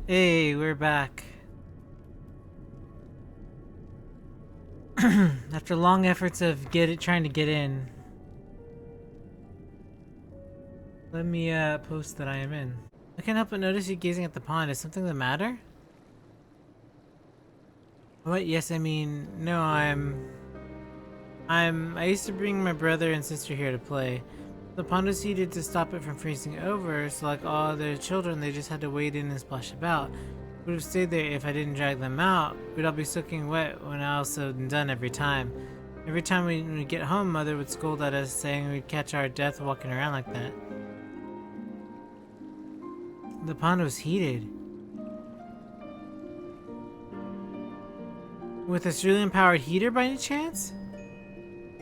Hey, we're back. After long efforts of trying to get in. Let me post that I am in. I can't help but notice you gazing at the pond. Is something the matter? What? Yes, I mean, no, I used to bring my brother and sister here to play. The pond was heated to stop it from freezing over, so like all other children, they just had to wade in and splash about. Would have stayed there if I didn't drag them out. We'd all be soaking wet when all said and done every time. Every time we'd get home, Mother would scold at us, saying we'd catch our death walking around like that. The pond was heated. With a Australian-powered heater by any chance?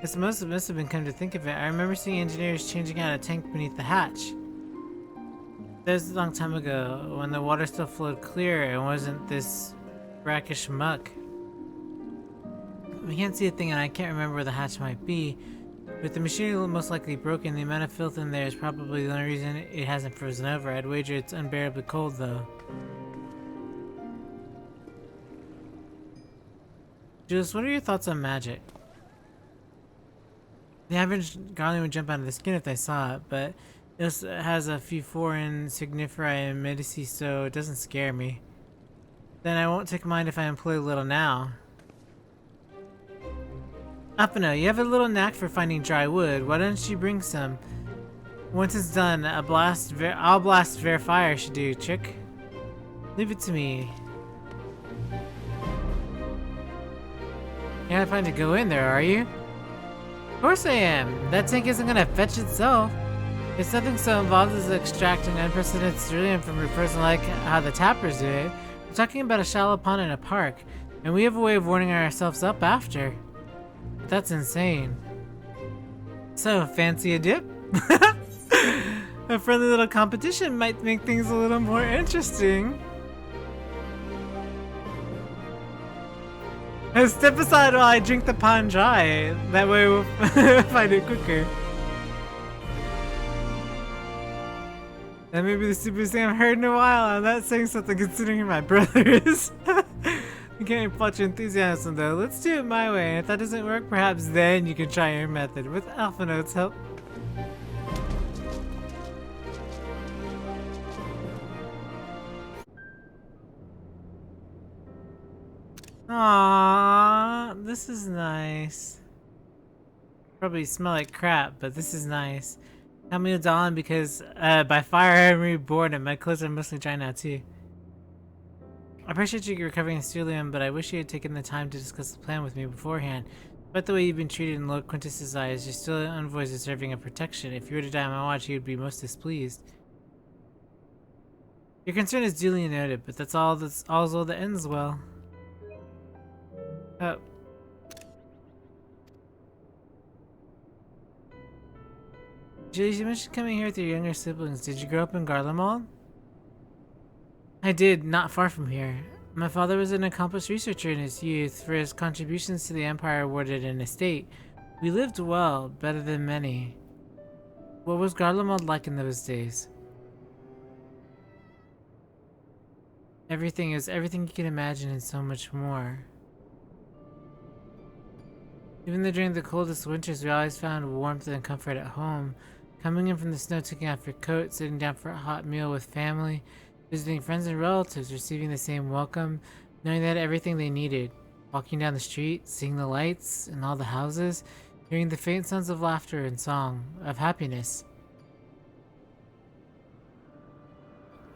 This must have been, come to think of it. I remember seeing engineers changing out a tank beneath the hatch. That was a long time ago, when the water still flowed clear and wasn't this brackish muck. We can't see a thing and I can't remember where the hatch might be. With the machinery most likely broken, the amount of filth in there is probably the only reason it hasn't frozen over. I'd wager it's unbearably cold though. Jules, what are your thoughts on magic? The average Garland would jump out of the skin if they saw it, but it has a few foreign signifieri and medici, so it doesn't scare me. Then I won't take mind if I employ a little now. Apano, you have a little knack for finding dry wood. Why don't you bring some? Once it's done, I'll blast Ver fire should do, chick. Leave it to me. You're not planning to go in there, are you? Of course I am. That tank isn't gonna fetch itself. It's nothing so involved as extracting unprecedented cerulean from a person like how the tappers do it. We're talking about a shallow pond in a park, and we have a way of warming ourselves up after. That's insane. So, fancy a dip? A friendly little competition might make things a little more interesting. Step aside while I drink the pond dry. That way we'll find it quicker. That may be the stupidest thing I've heard in a while. I'm not saying something considering who my brother is. I can't fault your enthusiasm though. Let's do it my way, and if that doesn't work, perhaps then you can try your method with Alpha Note's help. Aww, this is nice. Probably smell like crap, but this is nice. Tell me it's on because by fire I'm reborn and my clothes are mostly dry now too. I appreciate you recovering Cerulean, but I wish you had taken the time to discuss the plan with me beforehand. But the way you've been treated in Lord Quintus's eyes, you're still an envoy deserving of protection. If you were to die on my watch, he would be most displeased. Your concern is duly noted, but that's all that ends well. Oh. Julie, you mentioned coming here with your younger siblings. Did you grow up in Garlemald? I did, not far from here. My father was an accomplished researcher in his youth. For his contributions to the Empire awarded an estate. We lived well, better than many. What was Garlemald like in those days? Everything is everything you can imagine and so much more. Even though during the coldest winters we always found warmth and comfort at home. Coming in from the snow, taking off your coat, sitting down for a hot meal with family, visiting friends and relatives, receiving the same welcome, knowing they had everything they needed. Walking down the street, seeing the lights in all the houses, hearing the faint sounds of laughter and song, of happiness.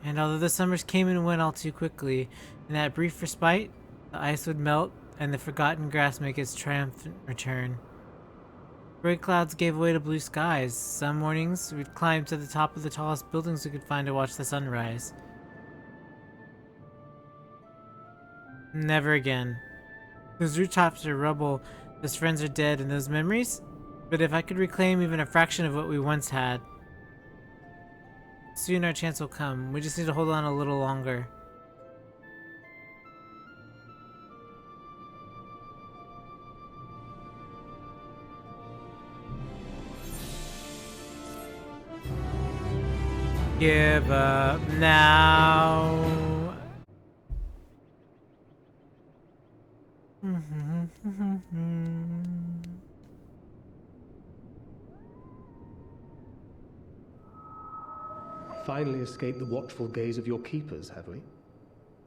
And although the summers came and went all too quickly, in that brief respite, the ice would melt and the forgotten grass make its triumphant return. Gray clouds gave way to blue skies. Some mornings, we'd climb to the top of the tallest buildings we could find to watch the sunrise. Never again. Those rooftops are rubble, those friends are dead, and those memories? But if I could reclaim even a fraction of what we once had, soon our chance will come. We just need to hold on a little longer. Give up now. Finally escaped the watchful gaze of your keepers, have we?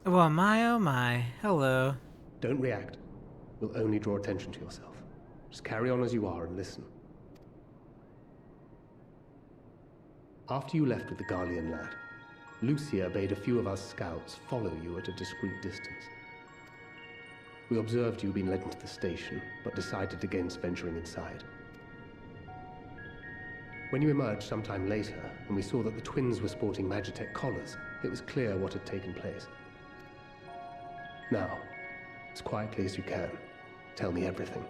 Well, my oh my. Hello. Don't react. You'll only draw attention to yourself. Just carry on as you are and listen. After you left with the Garlean lad, Lucia bade a few of us scouts follow you at a discreet distance. We observed you being led into the station, but decided against venturing inside. When you emerged sometime later, and we saw that the twins were sporting Magitech collars, it was clear what had taken place. Now, as quietly as you can, tell me everything.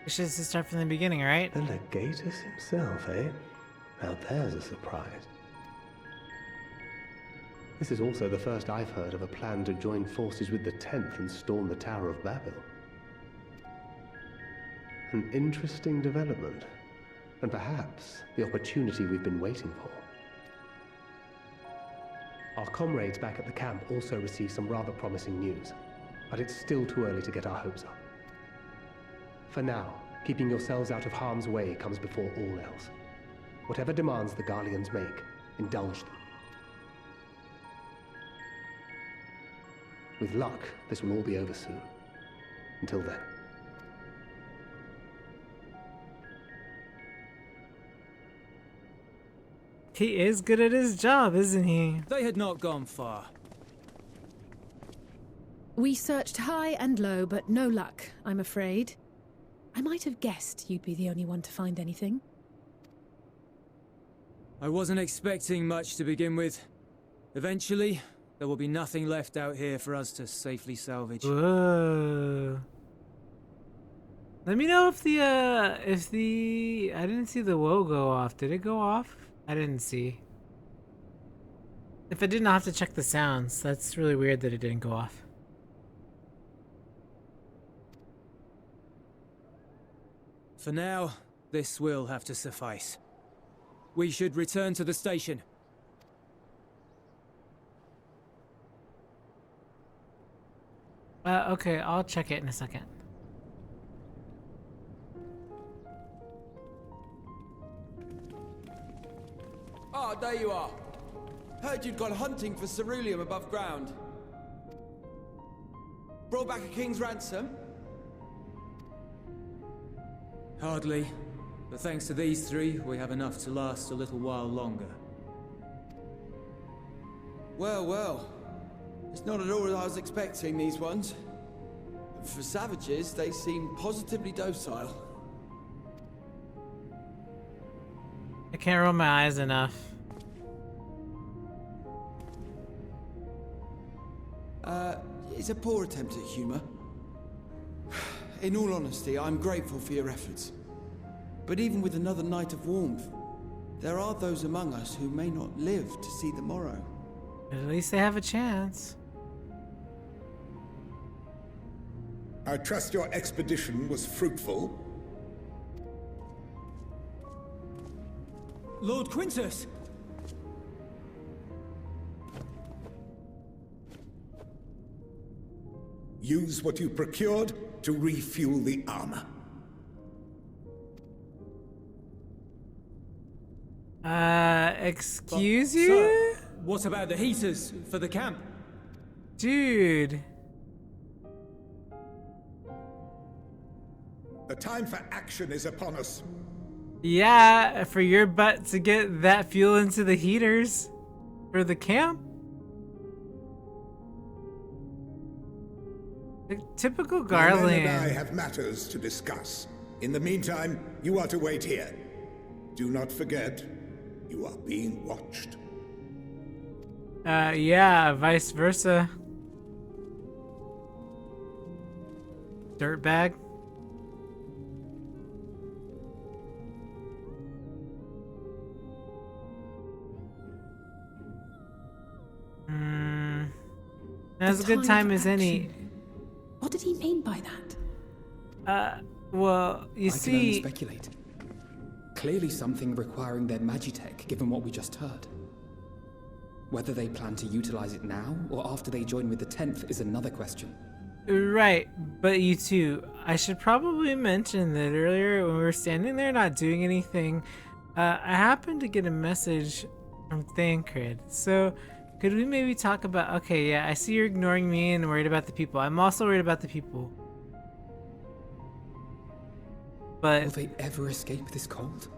We should just start from the beginning, right? The Legatus himself, eh? Now there's a surprise. This is also the first I've heard of a plan to join forces with the 10th and storm the Tower of Babel. An interesting development, and perhaps the opportunity we've been waiting for. Our comrades back at the camp also received some rather promising news, but it's still too early to get our hopes up. For now, keeping yourselves out of harm's way comes before all else. Whatever demands the Garleans make, indulge them. With luck, this will all be over soon. Until then. He is good at his job, isn't he? They had not gone far. We searched high and low, but no luck, I'm afraid. I might have guessed you'd be the only one to find anything. I wasn't expecting much to begin with. Eventually, there will be nothing left out here for us to safely salvage. Whoa. Let me know if the I didn't see the woe go off. Did it go off? I didn't see. If I didn't, I'll have to check the sounds. That's really weird that it didn't go off. For now, this will have to suffice. We should return to the station. Okay, I'll check it in a second. Ah, there you are. Heard you'd gone hunting for ceruleum above ground. Brought back a king's ransom? Hardly. But thanks to these three, we have enough to last a little while longer. Well, well. It's not at all as I was expecting, these ones. For savages, they seem positively docile. I can't roll my eyes enough. It's a poor attempt at humor. In all honesty, I'm grateful for your efforts. But even with another night of warmth, there are those among us who may not live to see the morrow. At least they have a chance. I trust your expedition was fruitful. Lord Quintus! Use what you procured to refuel the armor. Excuse you? Sir, what about the heaters for the camp? Dude. The time for action is upon us. Yeah, for your butt to get that fuel into the heaters for the camp? Typical Garland. My men and I have matters to discuss. In the meantime, you are to wait here. Do not forget, you are being watched. Yeah, vice versa. Dirtbag. Now's a good time as any. What did he mean by that? Well, you I see. can only speculate. Clearly something requiring their magitech, given what we just heard. Whether they plan to utilize it now or after they join with the 10th is another question. Right, but you two, I should probably mention that earlier when we were standing there not doing anything, I happened to get a message from Thancred. So, could we maybe talk about, okay, yeah, I see you're ignoring me and worried about the people. I'm also worried about the people. But will they ever escape this cold?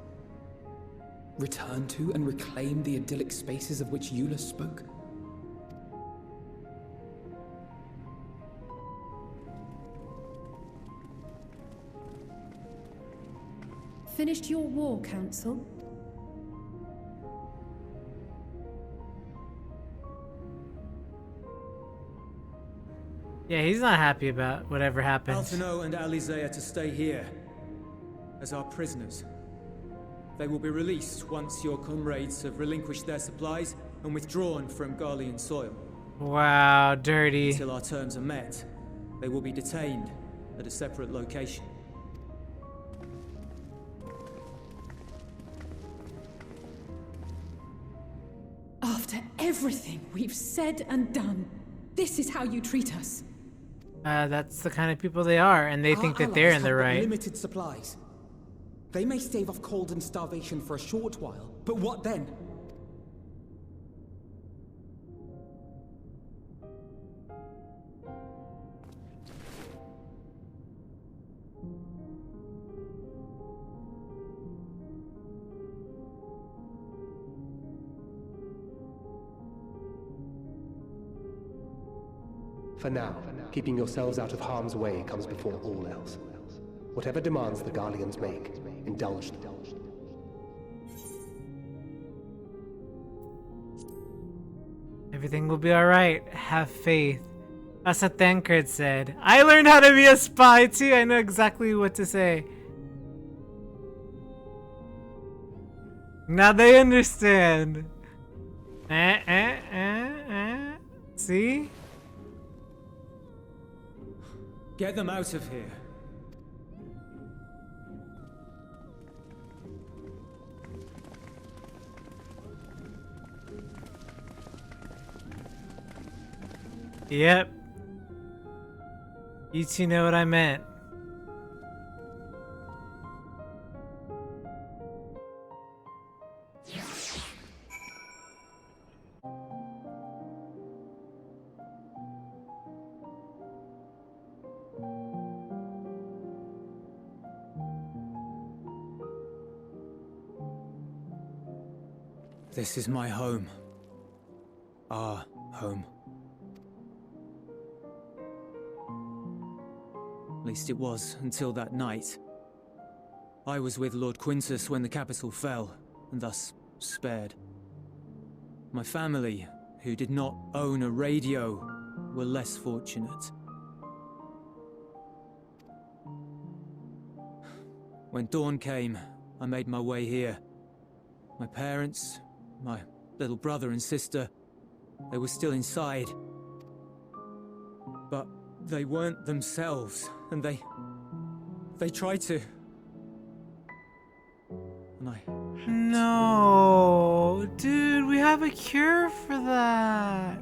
Return to and reclaim the idyllic spaces of which Eula spoke? Finished your war, Council? yeah, he's not happy about whatever happened. Alphino and Alizea to stay here as our prisoners. They will be released once your comrades have relinquished their supplies and withdrawn from Garlean soil. Wow, dirty. Until our terms are met, they will be detained at a separate location. After everything we've said and done, this is how you treat us. That's the kind of people they are, and they think that they're in the right. Limited supplies. They may stave off cold and starvation for a short while, but what then? For now, keeping yourselves out of harm's way comes before all else. Whatever demands the Garleans make, indulge them. Everything will be alright. Have faith. That's what Thancred said. I learned how to be a spy too. I know exactly what to say. Now they understand. See? Get them out of here. Yep. You two know what I meant. This is my home. Our home. At least it was until that night. I was with Lord Quintus when the capital fell, and thus spared. My family, who did not own a radio, were less fortunate. When dawn came, I made my way here. My parents, my little brother and sister, they were still inside. But they weren't themselves, and they tried to. And I... No, dude, we have a cure for that.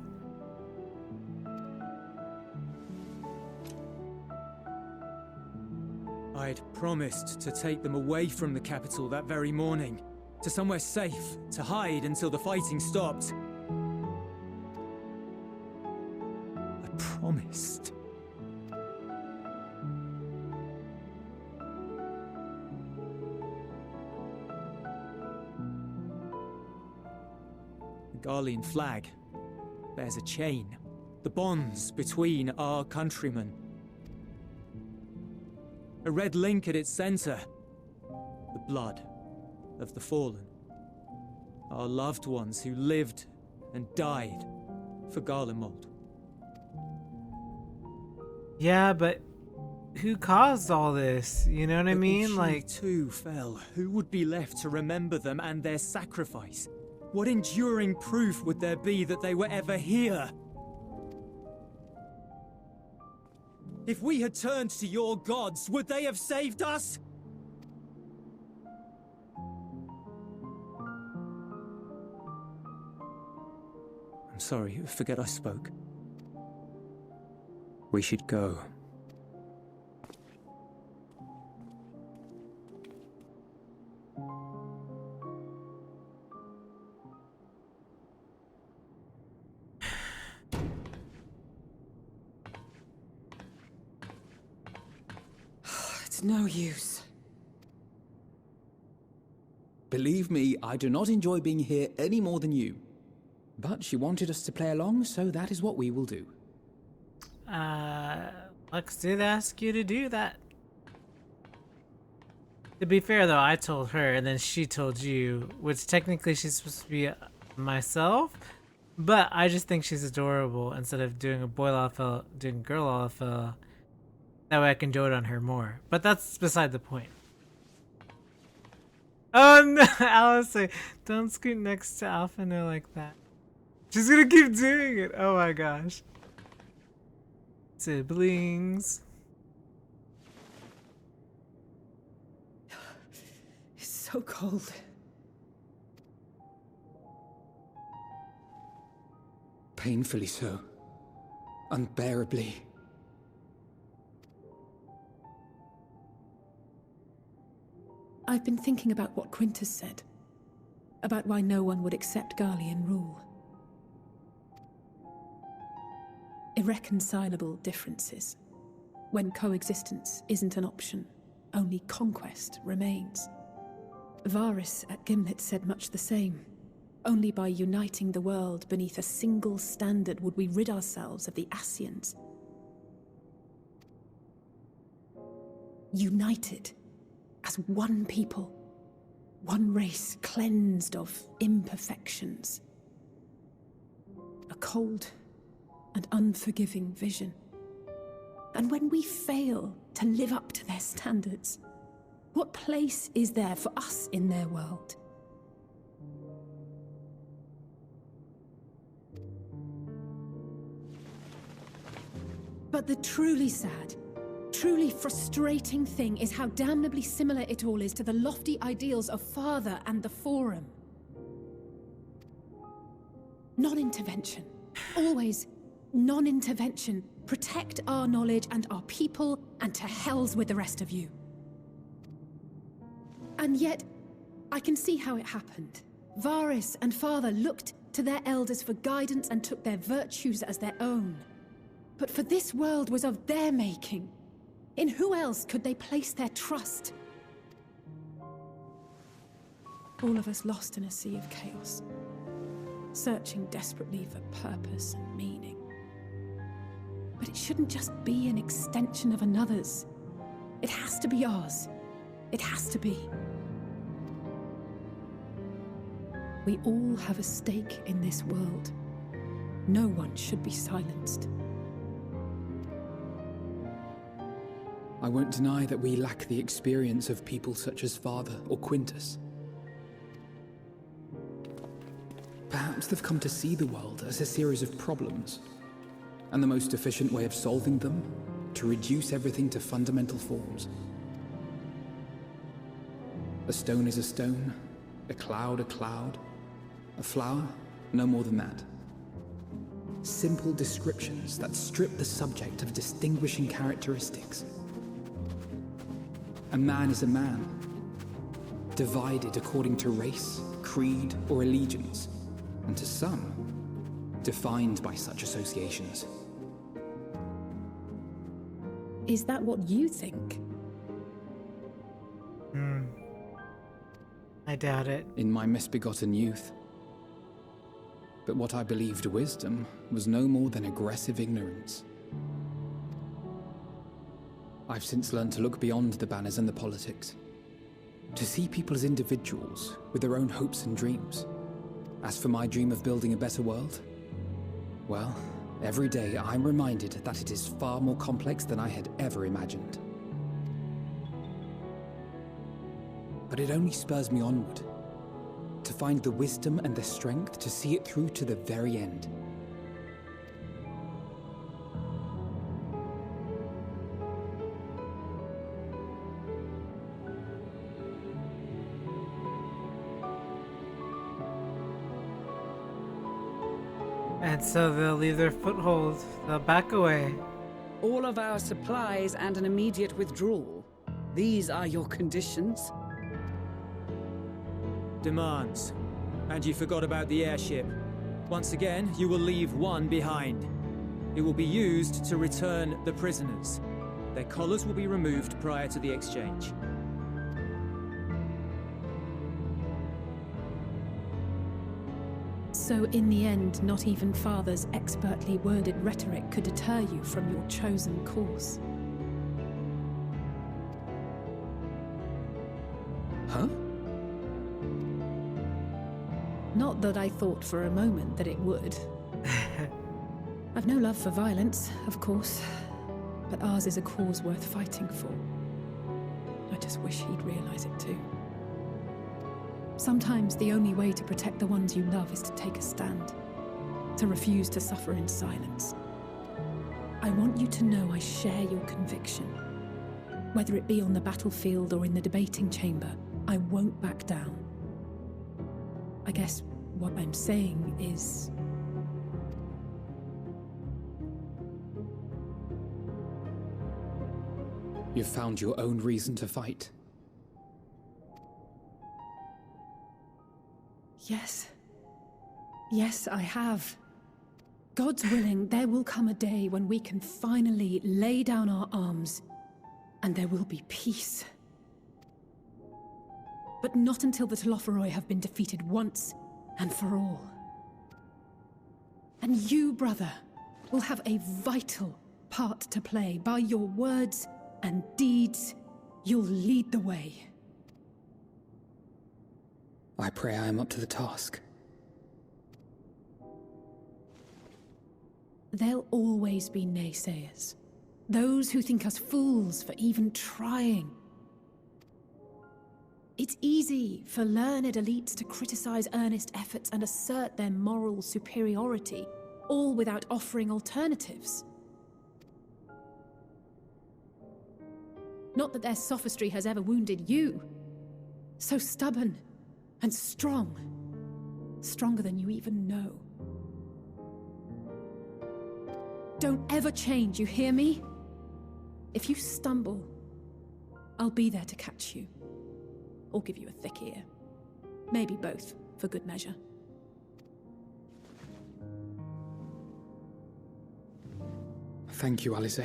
I'd promised to take them away from the capital that very morning, to somewhere safe, to hide until the fighting stopped. I promised. The Garlean flag bears a chain, the bonds between our countrymen. A red link at its center, the blood of the fallen. Our loved ones who lived and died for Garlemald. Yeah, but who caused all this? You know what I mean? If Like, she too fell, who would be left to remember them and their sacrifice? What enduring proof would there be that they were ever here? If we had turned to your gods, would they have saved us? sorry, forget I spoke. We should go. It's no use. Believe me, I do not enjoy being here any more than you. But she wanted us to play along, so that is what we will do. Lux did ask you to do that. To be fair though, I told her and then she told you, which technically she's supposed to be myself, but I just think she's adorable instead of doing a boy LFL, doing girl LFL. That way I can dote on her more. But that's beside the point. Oh no, Alice, don't scoot next to Alpha No like that. She's gonna keep doing it. Oh my gosh. Siblings. It's so cold. Painfully so. Unbearably. I've been thinking about what Quintus said. About why no one would accept Garlean rule. Irreconcilable differences. When coexistence isn't an option, only conquest remains. Varys at Gimlet said much the same. Only by uniting the world beneath a single standard would we rid ourselves of the Ascians. United as one people, one race cleansed of imperfections. A cold and unforgiving vision. And when we fail to live up to their standards, what place is there for us in their world? But the truly sad, truly frustrating thing is how damnably similar it all is to the lofty ideals of Father and the Forum. Non-intervention. Always non-intervention. Protect our knowledge and our people, and to hells with the rest of you. And yet, I can see how it happened. Varys and Father looked to their elders for guidance and took their virtues as their own. But for this world was of their making. In who else could they place their trust? All of us lost in a sea of chaos, searching desperately for purpose and meaning. But it shouldn't just be an extension of another's. It has to be ours. It has to be. We all have a stake in this world. No one should be silenced. I won't deny that we lack the experience of people such as Father or Quintus. Perhaps they've come to see the world as a series of problems, and the most efficient way of solving them, to reduce everything to fundamental forms. A stone is a stone, a cloud, a flower, no more than that. Simple descriptions that strip the subject of distinguishing characteristics. A man is a man, divided according to race, creed, or allegiance, and to some, defined by such associations. Is that what you think? I doubt it. In my misbegotten youth. But what I believed wisdom was no more than aggressive ignorance. I've since learned to look beyond the banners and the politics, to see people as individuals with their own hopes and dreams. As for my dream of building a better world, well, every day I'm reminded that it is far more complex than I had ever imagined. But it only spurs me onward, to find the wisdom and the strength to see it through to the very end. And so they'll leave their foothold. They'll back away. All of our supplies and an immediate withdrawal. These are your conditions? Demands. And you forgot about the airship. Once again, you will leave one behind. It will be used to return the prisoners. Their collars will be removed prior to the exchange. So in the end, not even Father's expertly worded rhetoric could deter you from your chosen course. Huh? Not that I thought for a moment that it would. I've no love for violence, of course, but ours is a cause worth fighting for. I just wish he'd realize it too. Sometimes the only way to protect the ones you love is to take a stand, to refuse to suffer in silence. I want you to know I share your conviction. Whether it be on the battlefield or in the debating chamber, I won't back down. I guess what I'm saying is... You've found your own reason to fight. Yes. Yes, I have. God's willing, there will come a day when we can finally lay down our arms, and there will be peace. But not until the Telophoroi have been defeated once and for all. And you, brother, will have a vital part to play. By your words and deeds, you'll lead the way. I pray I am up to the task. There'll always be naysayers. Those who think us fools for even trying. It's easy for learned elites to criticize earnest efforts and assert their moral superiority, all without offering alternatives. Not that their sophistry has ever wounded you. So stubborn and strong. Stronger than you even know. Don't ever change, you hear me? If you stumble, I'll be there to catch you. Or give you a thick ear. Maybe both, for good measure. Thank you, Alice.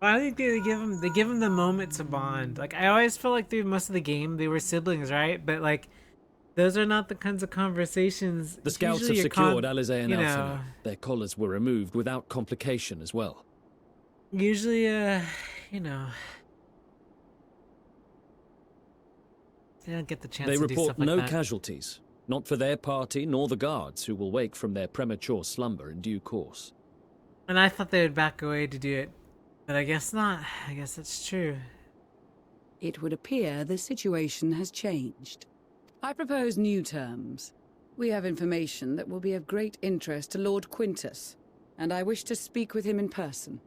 I think they give him the moment to bond. Like, I always felt like through most of the game they were siblings, right? But like, those are not the kinds of conversations. The scouts have secured Alize and Althena. Their collars were removed without complication as well. Usually, you know, they don't get the chance they to do report stuff like no that. casualties, not for their party nor the guards, who will wake from their premature slumber in due course. And I thought they would back away to do it, but I guess not. I guess that's true. It would appear the situation has changed. I propose new terms. We have information that will be of great interest to Lord Quintus, and I wish to speak with him in person.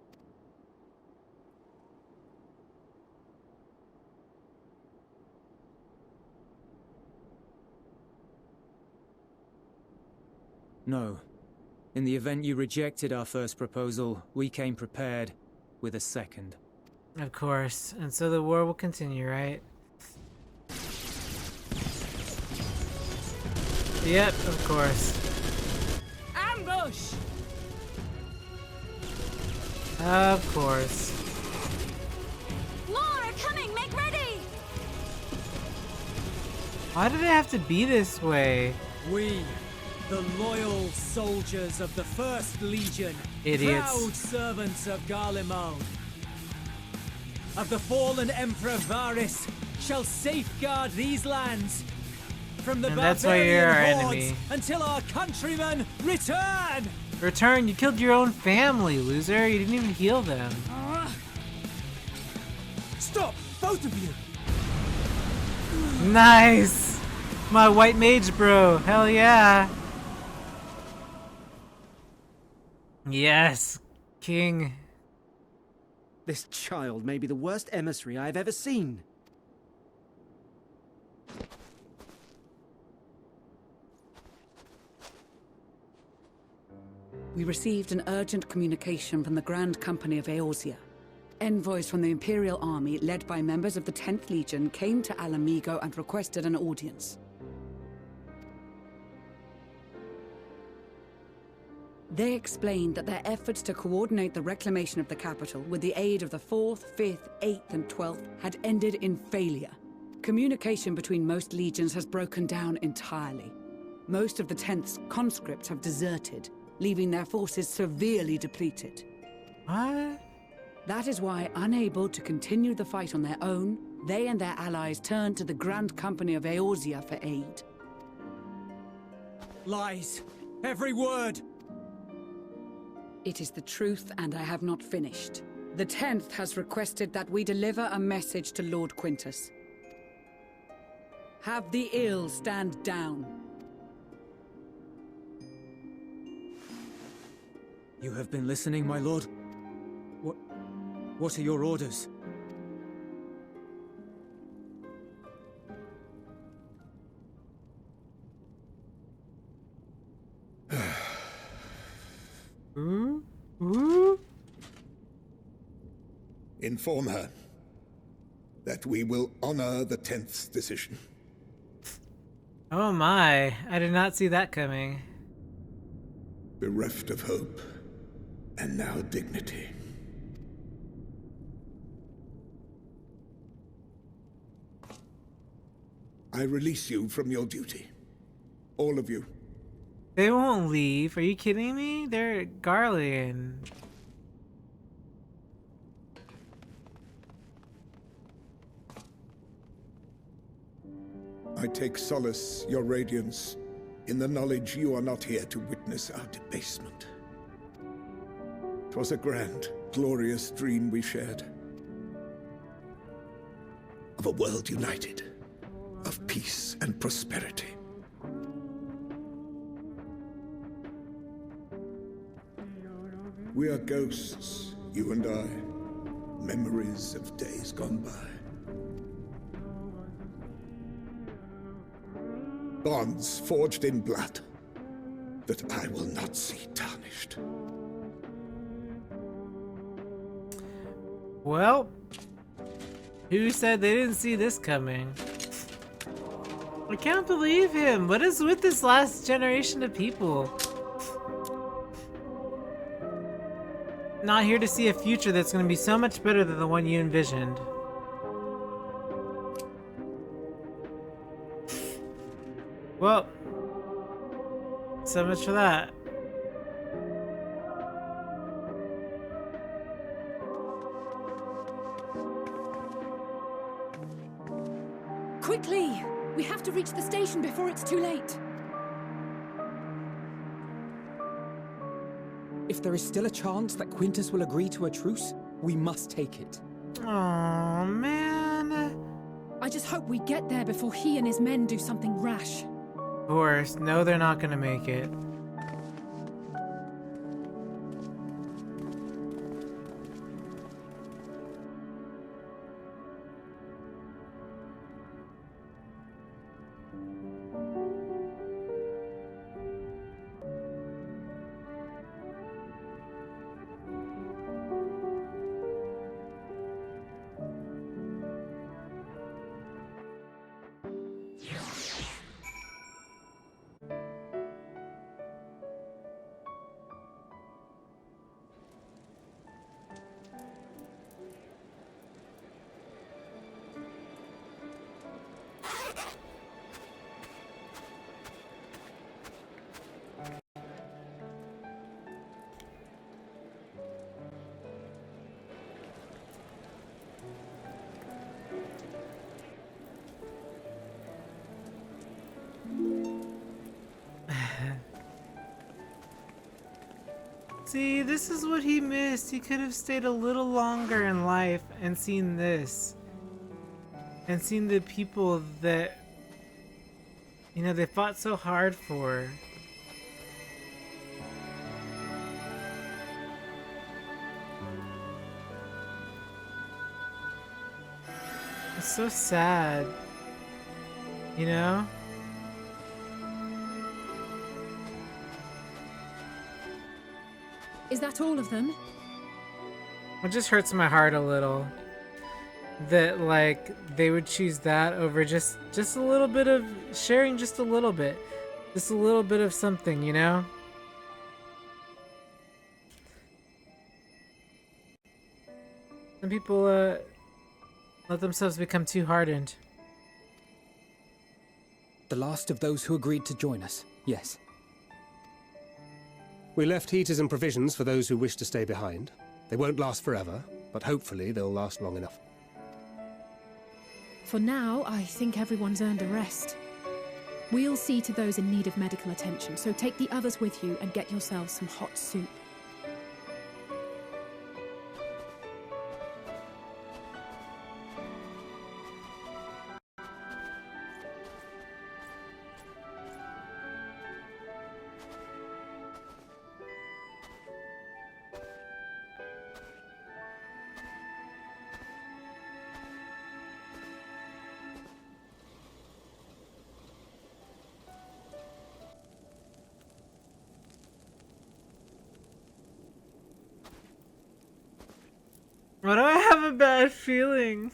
No. In the event you rejected our first proposal, we came prepared with a second. Of course. And so the war will continue, right? Yep, of course. Ambush! Of course. More are coming! Make ready! Why did it have to be this way? We, the loyal soldiers of the First Legion, Idiots. proud servants of Garlemald, of the fallen Emperor Varys, shall safeguard these lands from the And that's why you're our barbarian hordes enemy. until our countrymen return! Return, you killed your own family, loser. You didn't even heal them. Stop! Both of you! Nice! My white mage bro, hell yeah! Yes, king. This child may be the worst emissary I have ever seen. We received an urgent communication from the Grand Company of Eorzea. Envoys from the Imperial Army, led by members of the 10th Legion, came to Alamigo and requested an audience. They explained that their efforts to coordinate the reclamation of the capital with the aid of the 4th, 5th, 8th and 12th had ended in failure. Communication between most legions has broken down entirely. Most of the 10th's conscripts have deserted, leaving their forces severely depleted. What? That is why, unable to continue the fight on their own, they and their allies turned to the Grand Company of Eorzea for aid. Lies! Every word! It is the truth, and I have not finished. The 10th has requested that we deliver a message to Lord Quintus. Have the ill stand down. You have been listening, my lord? What are your orders? Inform her that we will honor the 10th's decision. Oh my, I did not see that coming. Bereft of hope, and now dignity. I release you from your duty. All of you. They won't leave. Are you kidding me? They're Garlean. I take solace, your radiance, in the knowledge you are not here to witness our debasement. 'Twas a grand, glorious dream we shared. Of a world united, of peace and prosperity. We are ghosts, you and I, memories of days gone by. Bonds forged in blood that I will not see tarnished. Well, who said they didn't see this coming? I can't believe him. What is with this last generation of people? Not here to see a future that's going to be so much better than the one you envisioned. Well, so much for that. Quickly! We have to reach the station before it's too late. If there is still a chance that Quintus will agree to a truce, we must take it. Oh man. I just hope we get there before he and his men do something rash. Of course, no, they're not gonna make it. See, this is what he missed. He could have stayed a little longer in life and seen this. And seen the people that, you know, they fought so hard for. It's so sad, you know? Is that all of them? It just hurts my heart a little that, like, they would choose that over just a little bit of sharing, just a little bit of something, you know? Some people let themselves become too hardened. The last of those who agreed to join us, yes. We left heaters and provisions for those who wish to stay behind. They won't last forever, but hopefully they'll last long enough. For now, I think everyone's earned a rest. We'll see to those in need of medical attention, so take the others with you and get yourselves some hot soup. Why do I have a bad feeling?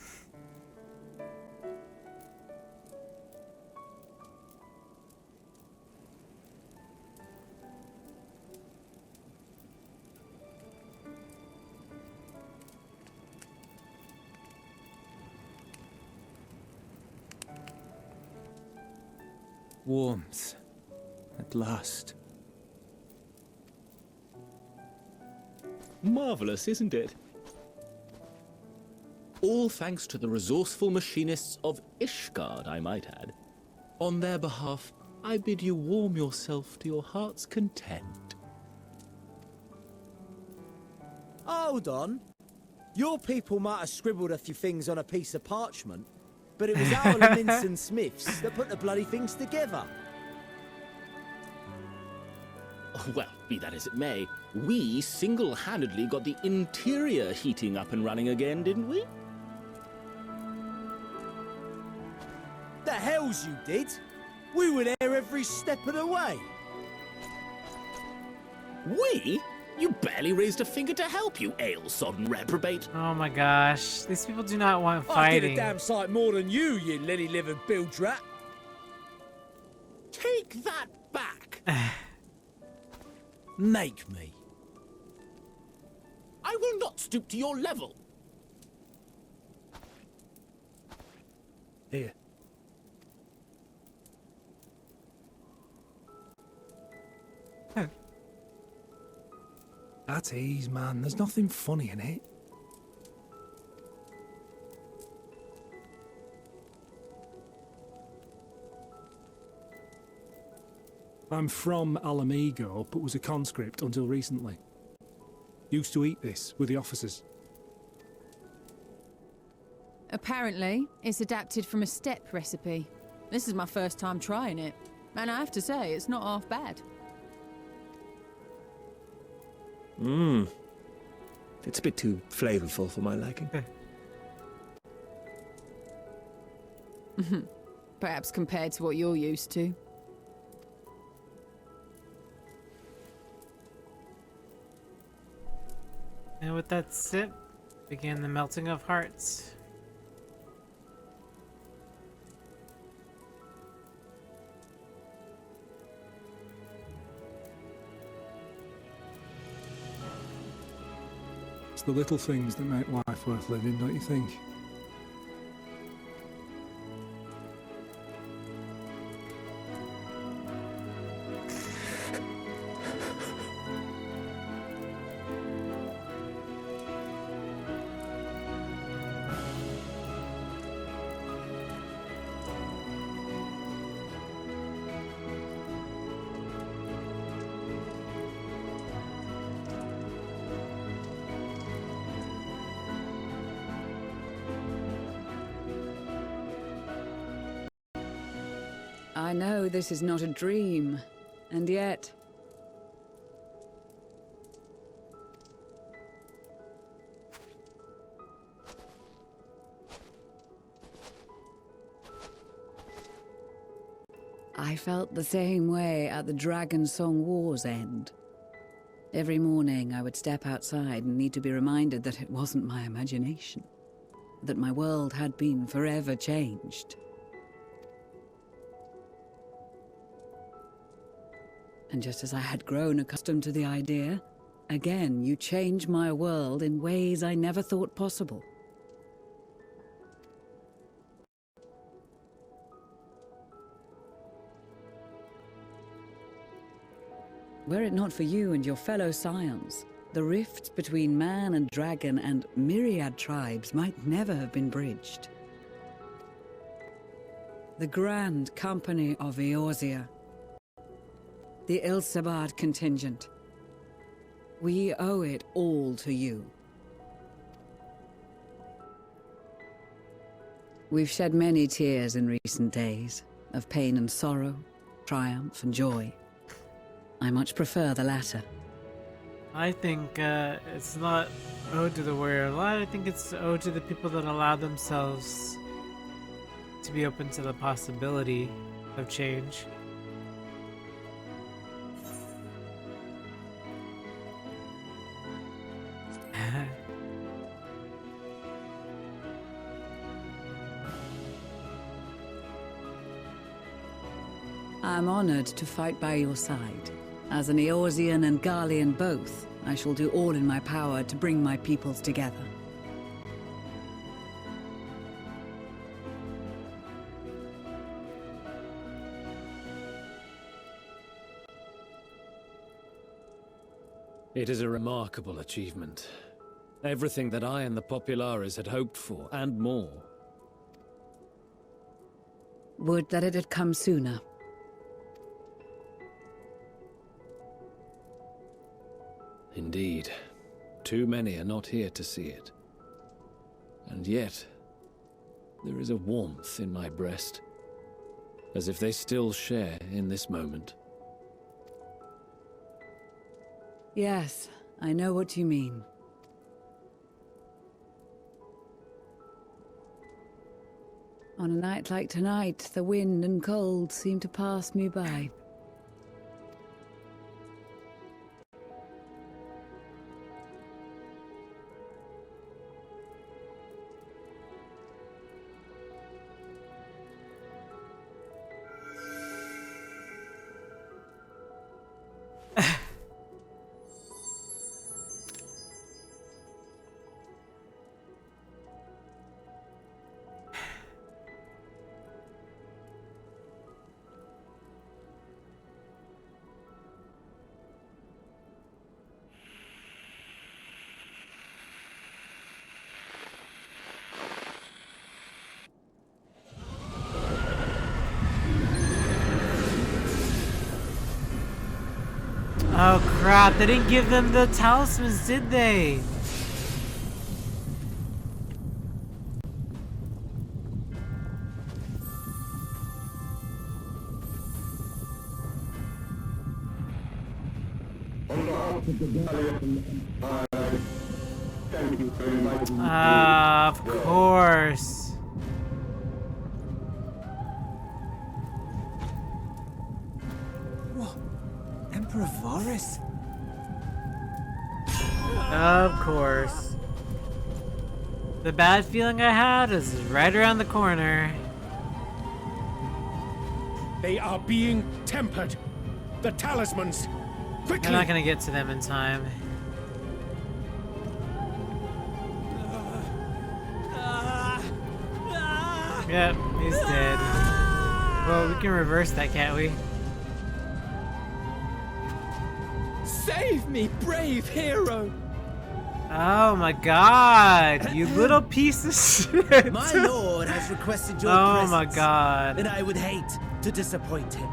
Warmth. At last. Marvelous, isn't it? All thanks to the resourceful machinists of Ishgard, I might add. On their behalf, I bid you warm yourself to your heart's content. Hold on. Your people might have scribbled a few things on a piece of parchment, but it was Owl and Minson Smiths that put the bloody things together. Well, be that as it may, we single-handedly got the interior heating up and running again, didn't we? The hells you did! We were there every step of the way! We? You barely raised a finger to help, you ale-sodden reprobate! Oh my gosh, these people do not want I did a fighting. damn sight more than you, you lily-livered bilge rat! Take that back! Make me. I will not stoop to your level! Here. At ease, man. There's nothing funny in it. I'm from Alamigo, but was a conscript until recently. Used to eat this with the officers. Apparently, it's adapted from a steppe recipe. This is my first time trying it, and I have to say, it's not half bad. It's a bit too flavorful for my liking. Perhaps compared to what you're used to. And with that sip, began the melting of hearts. It's the little things that make life worth living, don't you think? I know this is not a dream, and yet... I felt the same way at the Dragon Song War's end. Every morning I would step outside and need to be reminded that it wasn't my imagination, that my world had been forever changed. And just as I had grown accustomed to the idea, again you change my world in ways I never thought possible. Were it not for you and your fellow scions, the rifts between man and dragon and myriad tribes might never have been bridged. The Grand Company of Eorzea, the Ilsabard contingent, we owe it all to you. We've shed many tears in recent days, of pain and sorrow, triumph and joy. I much prefer the latter. I think it's not ode to the warrior of light. I think it's ode to the people that allow themselves to be open to the possibility of change. I'm honored to fight by your side. As an Eorzean and Garlean both, I shall do all in my power to bring my peoples together. It is a remarkable achievement. Everything that I and the Populares had hoped for, and more. Would that it had come sooner. Indeed. Too many are not here to see it. And yet, there is a warmth in my breast, as if they still share in this moment. Yes, I know what you mean. On a night like tonight, the wind and cold seem to pass me by. Oh crap, they didn't give them the talismans, did they? Of course. What? Emperor Varys? Of course. The bad feeling I had is right around the corner. They are being tempered. The talismans. Quickly. I'm not gonna get to them in time. Yep, he's dead. Well, we can reverse that, can't we? Save me, brave hero! Oh my god, you little piece of shit! My lord has requested your oh presence. My god. And I would hate to disappoint him.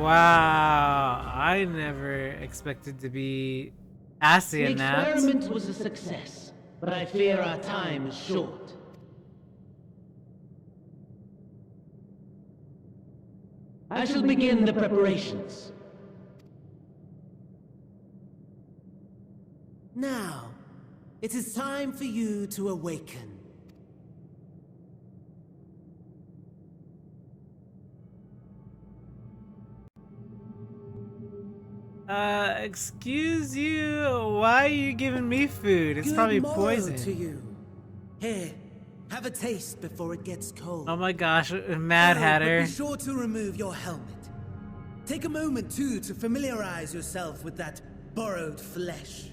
Wow, I never expected to be assy The in that. experiment was a success, but I fear our time is short. I shall begin the preparations. Now, it is time for you to awaken. Excuse you, why are you giving me food? It's probably Good morrow poison. to you. Here, have a taste before it gets cold. Oh my gosh, Mad Oh, Hatter. But be sure to remove your helmet. Take a moment too to familiarize yourself with that borrowed flesh.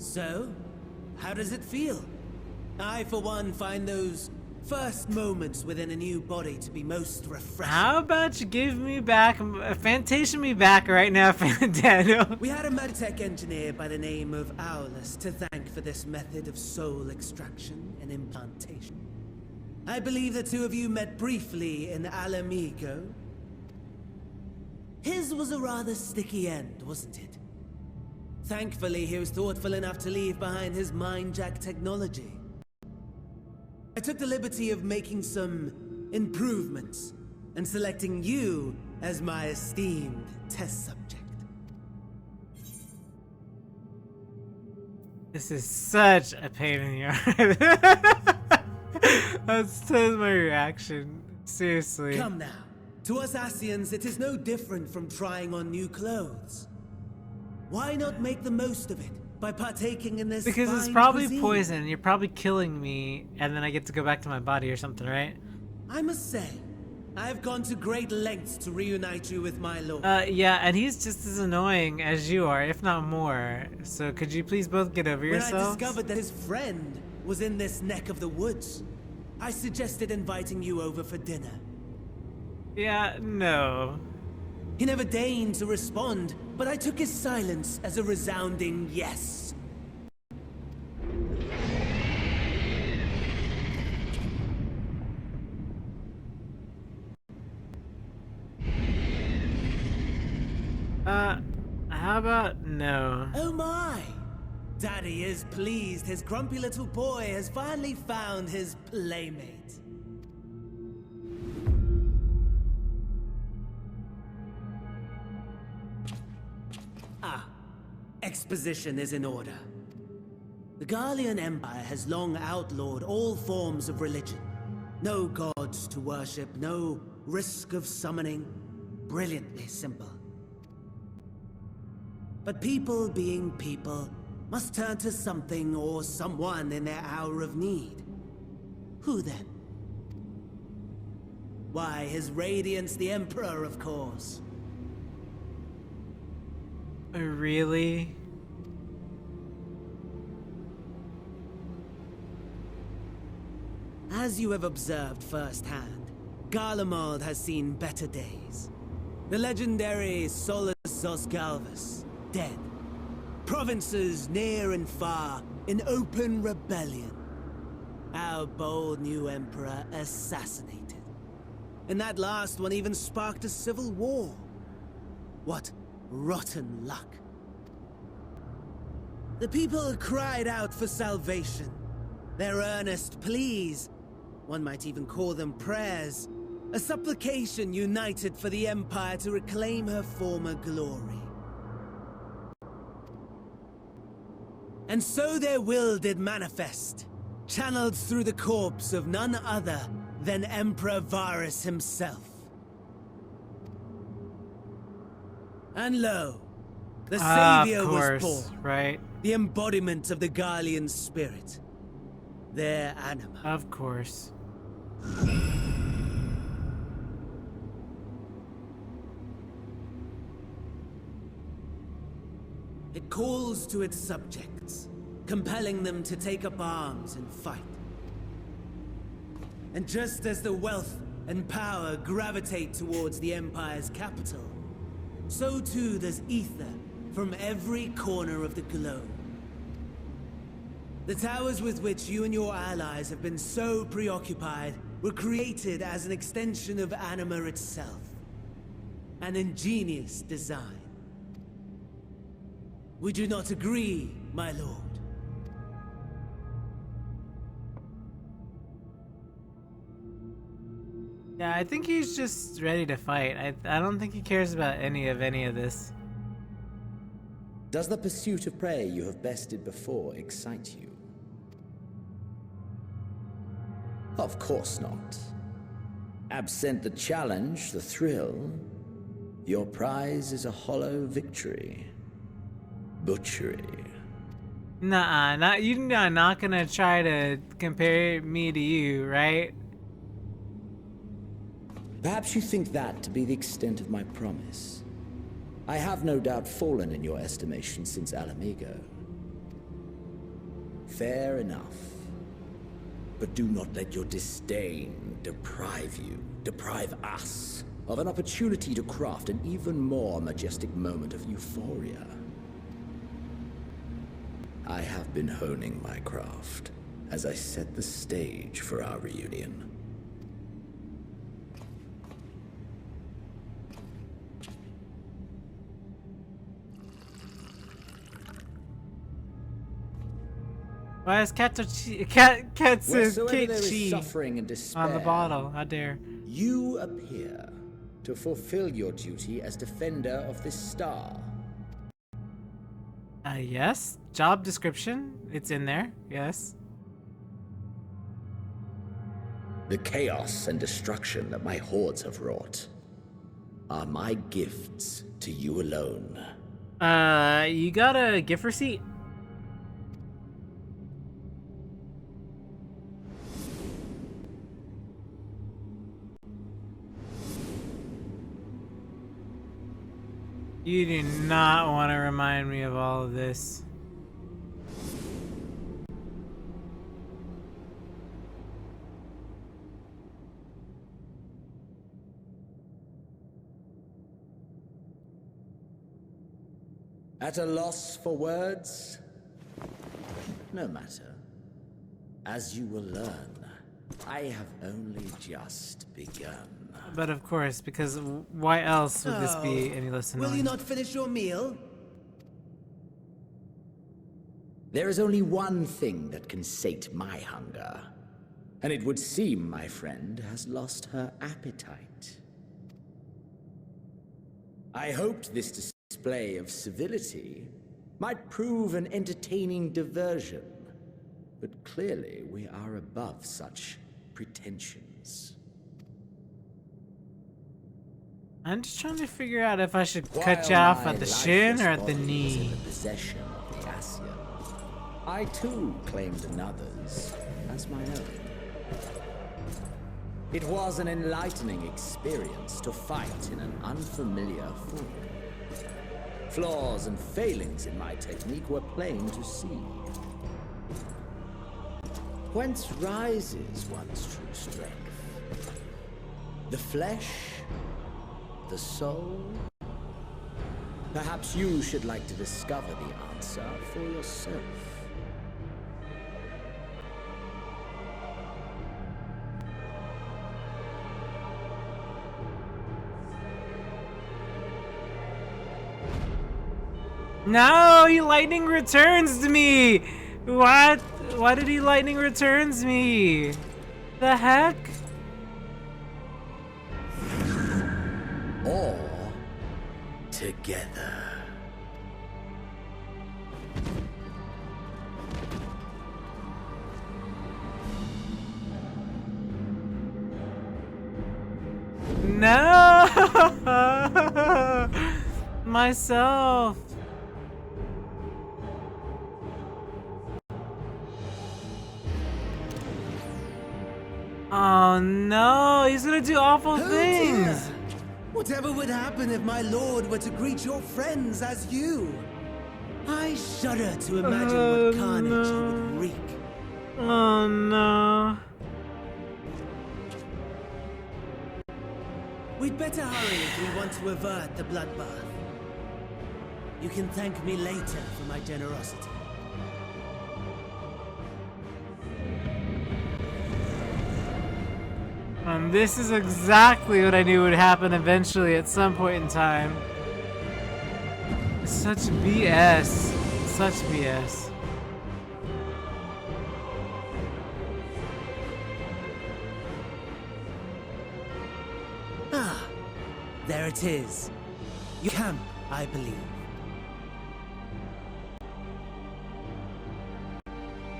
So, how does it feel? I, for one, find those first moments within a new body to be most refreshing. How about you give me back, Fantasia me back right now, Daniel? We had a medtech engineer by the name of Owlus to thank for this method of soul extraction and implantation. I believe the two of you met briefly in Alamigo. His was a rather sticky end, wasn't it? Thankfully, he was thoughtful enough to leave behind his mind-jack technology. I took the liberty of making some improvements and selecting you as my esteemed test subject. This is such a pain in your That's my reaction. Seriously. Come now. To us Asians, it is no different from trying on new clothes. Why not make the most of it by partaking in this Because it's fine probably cuisine? poison. You're probably killing me, and then I get to go back to my body or something, right? I must say, I have gone to great lengths to reunite you with my lord. Yeah, and he's just as annoying as you are, if not more. So could you please both get over When I yourselves? discovered that his friend was in this neck of the woods, I suggested inviting you over for dinner. Yeah, no. He never deigned to respond, but I took his silence as a resounding yes. How about no? Oh my! Daddy is pleased his grumpy little boy has finally found his playmate. Exposition is in order. The Garlean Empire has long outlawed all forms of religion. No gods to worship, no risk of summoning. Brilliantly simple. But people being people must turn to something or someone in their hour of need. Who then? Why, His Radiance the Emperor, of course. Really? As you have observed firsthand, Garlemald has seen better days. The legendary Solus Zosgalvus, dead. Provinces near and far in open rebellion. Our bold new emperor assassinated. And that last one even sparked a civil war. What rotten luck. The people cried out for salvation. Their earnest pleas, one might even call them prayers, a supplication united for the Empire to reclaim her former glory. And so their will did manifest, channeled through the corpse of none other than Emperor Varus himself. And lo, the Savior was born. Right? The embodiment of the Garlean spirit. Their anima. Of course. It calls to its subjects, compelling them to take up arms and fight. And just as the wealth and power gravitate towards the Empire's capital, so too does ether from every corner of the globe. The towers with which you and your allies have been so preoccupied were created as an extension of Anima itself. An ingenious design. Would you not agree, my lord? Yeah, I think he's just ready to fight. I don't think he cares about any of this. Does the pursuit of prey you have bested before excite you? Of course not. Absent the challenge, the thrill, your prize is a hollow victory. Butchery. Nuh-uh, you're not gonna try to compare me to you, right? Perhaps you think that to be the extent of my promise. I have no doubt fallen in your estimation since Alamigo. Fair enough. But do not let your disdain deprive us, of an opportunity to craft an even more majestic moment of euphoria. I have been honing my craft as I set the stage for our reunion. Why is Katsu suffering and despair, on the bottle? How dare. You appear to fulfill your duty as defender of this star. Yes. Job description. It's in there. Yes. The chaos and destruction that my hordes have wrought are my gifts to you alone. You got a gift receipt? You do not want to remind me of all of this. At a loss for words? No matter. As you will learn, I have only just begun. But of course, because why else would this be any less annoying? Will you not finish your meal? There is only one thing that can sate my hunger. And it would seem my friend has lost her appetite. I hoped this display of civility might prove an entertaining diversion. But clearly we are above such pretensions. I'm just trying to figure out if I should cut you off at the shin or at the knee. In the possession of the Ascian, I too claimed another's as my own. It was an enlightening experience to fight in an unfamiliar form. Flaws and failings in my technique were plain to see. Whence rises one's true strength? The flesh? The soul? Perhaps you should like to discover the answer for yourself. No, he lightning returns to me. What? Why did he lightning returns me? The heck? Or together. No! Myself. Oh no, he's gonna do awful things. Dear. Whatever would happen if my lord were to greet your friends as you? I shudder to imagine what carnage he would wreak. Oh no. We'd better hurry if we want to avert the bloodbath. You can thank me later for my generosity. And this is exactly what I knew would happen eventually at some point in time. Such BS. Such BS. Ah, there it is. Your camp, I believe.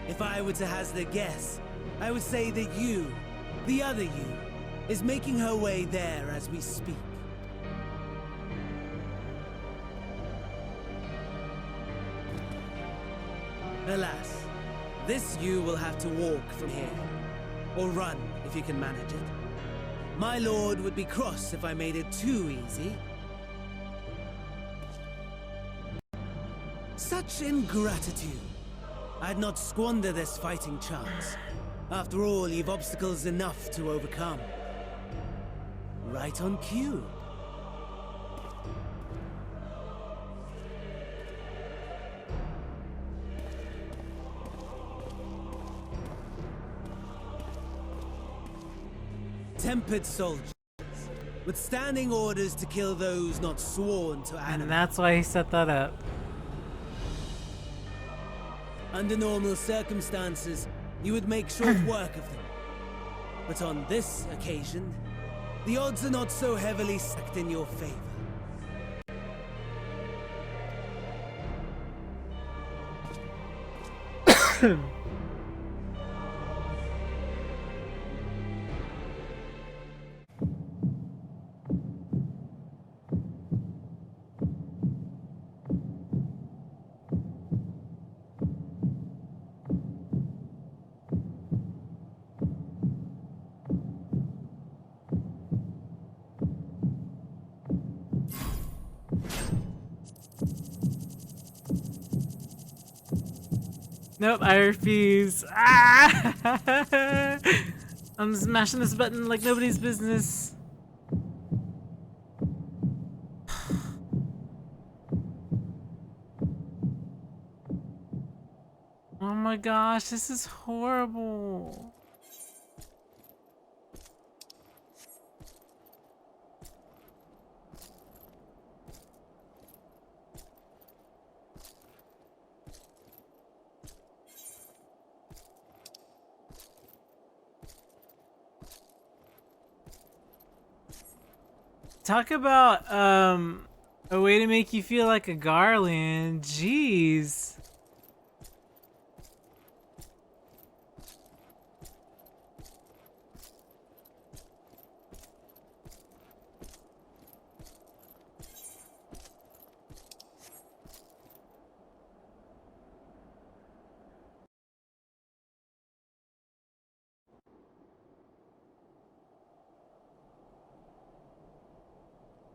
If I were to hazard a guess, I would say that you, the other you, is making her way there as we speak. Alas, this you will have to walk from here. Or run, if you can manage it. My lord would be cross if I made it too easy. Such ingratitude. I'd not squander this fighting chance. After all, you've obstacles enough to overcome. Right on cue. Tempered soldiers, with standing orders to kill those not sworn to animals. And that's why he set that up. Under normal circumstances, you would make short work of them. But on this occasion, the odds are not so heavily stacked in your favor. Nope, I refuse. Ah! I'm smashing this button like nobody's business. Oh my gosh, this is horrible. Talk about a way to make you feel like a garland. Jeez.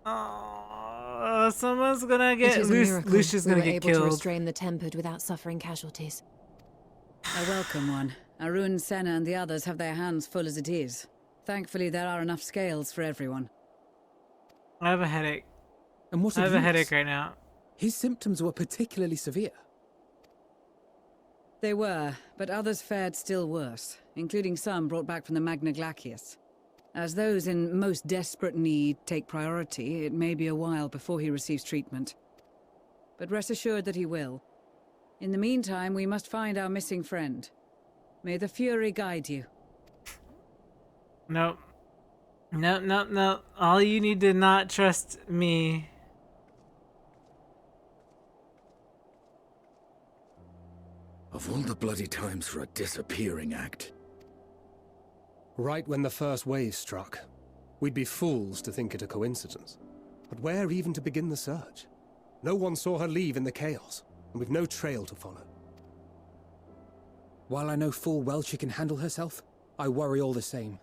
Oh, someone's gonna get Lucia's gonna get killed. We were able to restrain the Tempered without suffering casualties. A welcome one. Arun, Senna, and the others have their hands full as it is. Thankfully, there are enough scales for everyone. I have a headache. And what I have a Yus? headache right now. His symptoms were particularly severe. They were, but others fared still worse, including some brought back from the Magna Glacius. As those in most desperate need take priority, it may be a while before he receives treatment. But rest assured that he will. In the meantime, we must find our missing friend. May the Fury guide you. Nope. Nope, nope, nope. All you need to not trust me. Of all the bloody times for a disappearing act. Right when the first wave struck, we'd be fools to think it a coincidence. But where even to begin the search? No one saw her leave in the chaos, and we've no trail to follow. While I know full well she can handle herself, I worry all the same.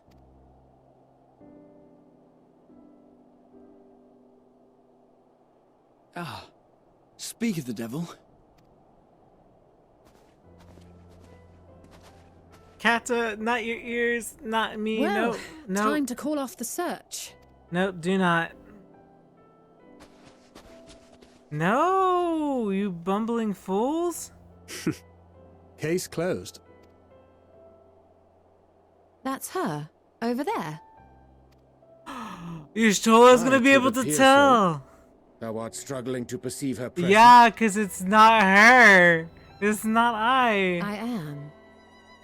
Ah, speak of the devil. Kata, not your ears, not me. Well, Nope. Nope. time to call off the search. Nope, do not. No, you bumbling fools. Case closed. That's her, over there. You sure I was gonna be able to tell? Thou art struggling to perceive her presence. Yeah, cause it's not her. It's not I. I am.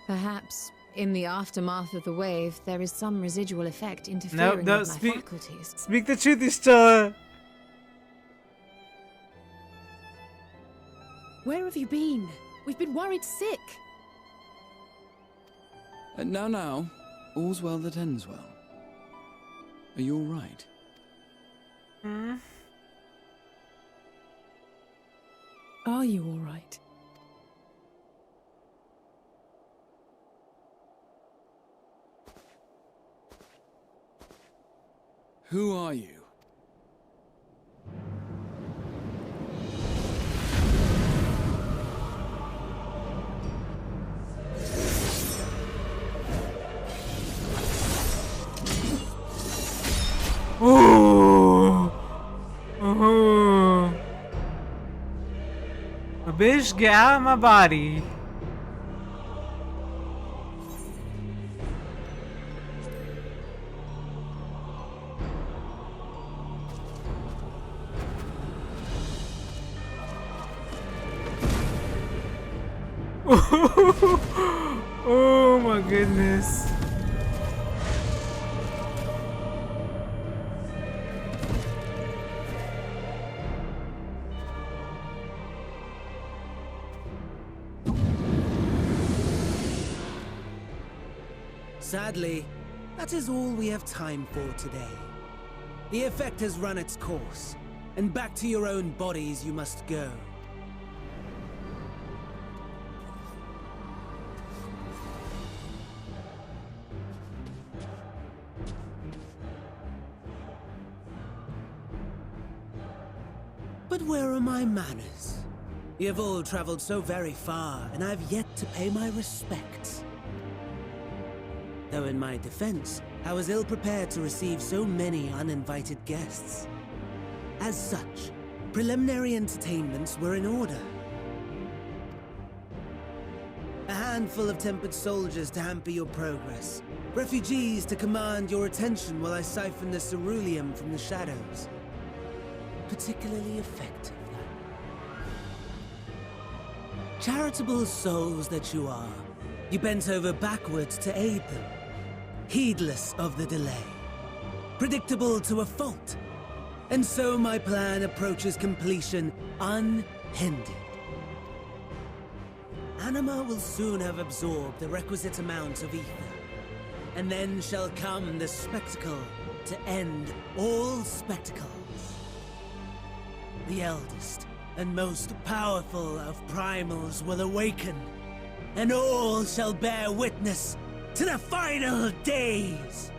Perhaps in the aftermath of the wave, there is some residual effect interfering with my faculties. Speak the truth, Ishtar. Where have you been? We've been worried sick. Now, all's well that ends well. Are you all right? Are you all right? Who are you? Ooh. Ooh. Bitch, get out of my body. Oh my goodness. Sadly, that is all we have time for today. The effect has run its course, and back to your own bodies you must go. But where are my manners? You have all traveled so very far, and I have yet to pay my respects. Though in my defense, I was ill-prepared to receive so many uninvited guests. As such, preliminary entertainments were in order. A handful of tempered soldiers to hamper your progress. Refugees to command your attention while I siphon the ceruleum from the shadows. Particularly effective, that. Charitable souls that you are, you bent over backwards to aid them. Heedless of the delay. Predictable to a fault. And so my plan approaches completion unhindered. Anima will soon have absorbed the requisite amount of ether. And then shall come the spectacle to end all spectacles. The eldest and most powerful of primals will awaken, and all shall bear witness to the final days!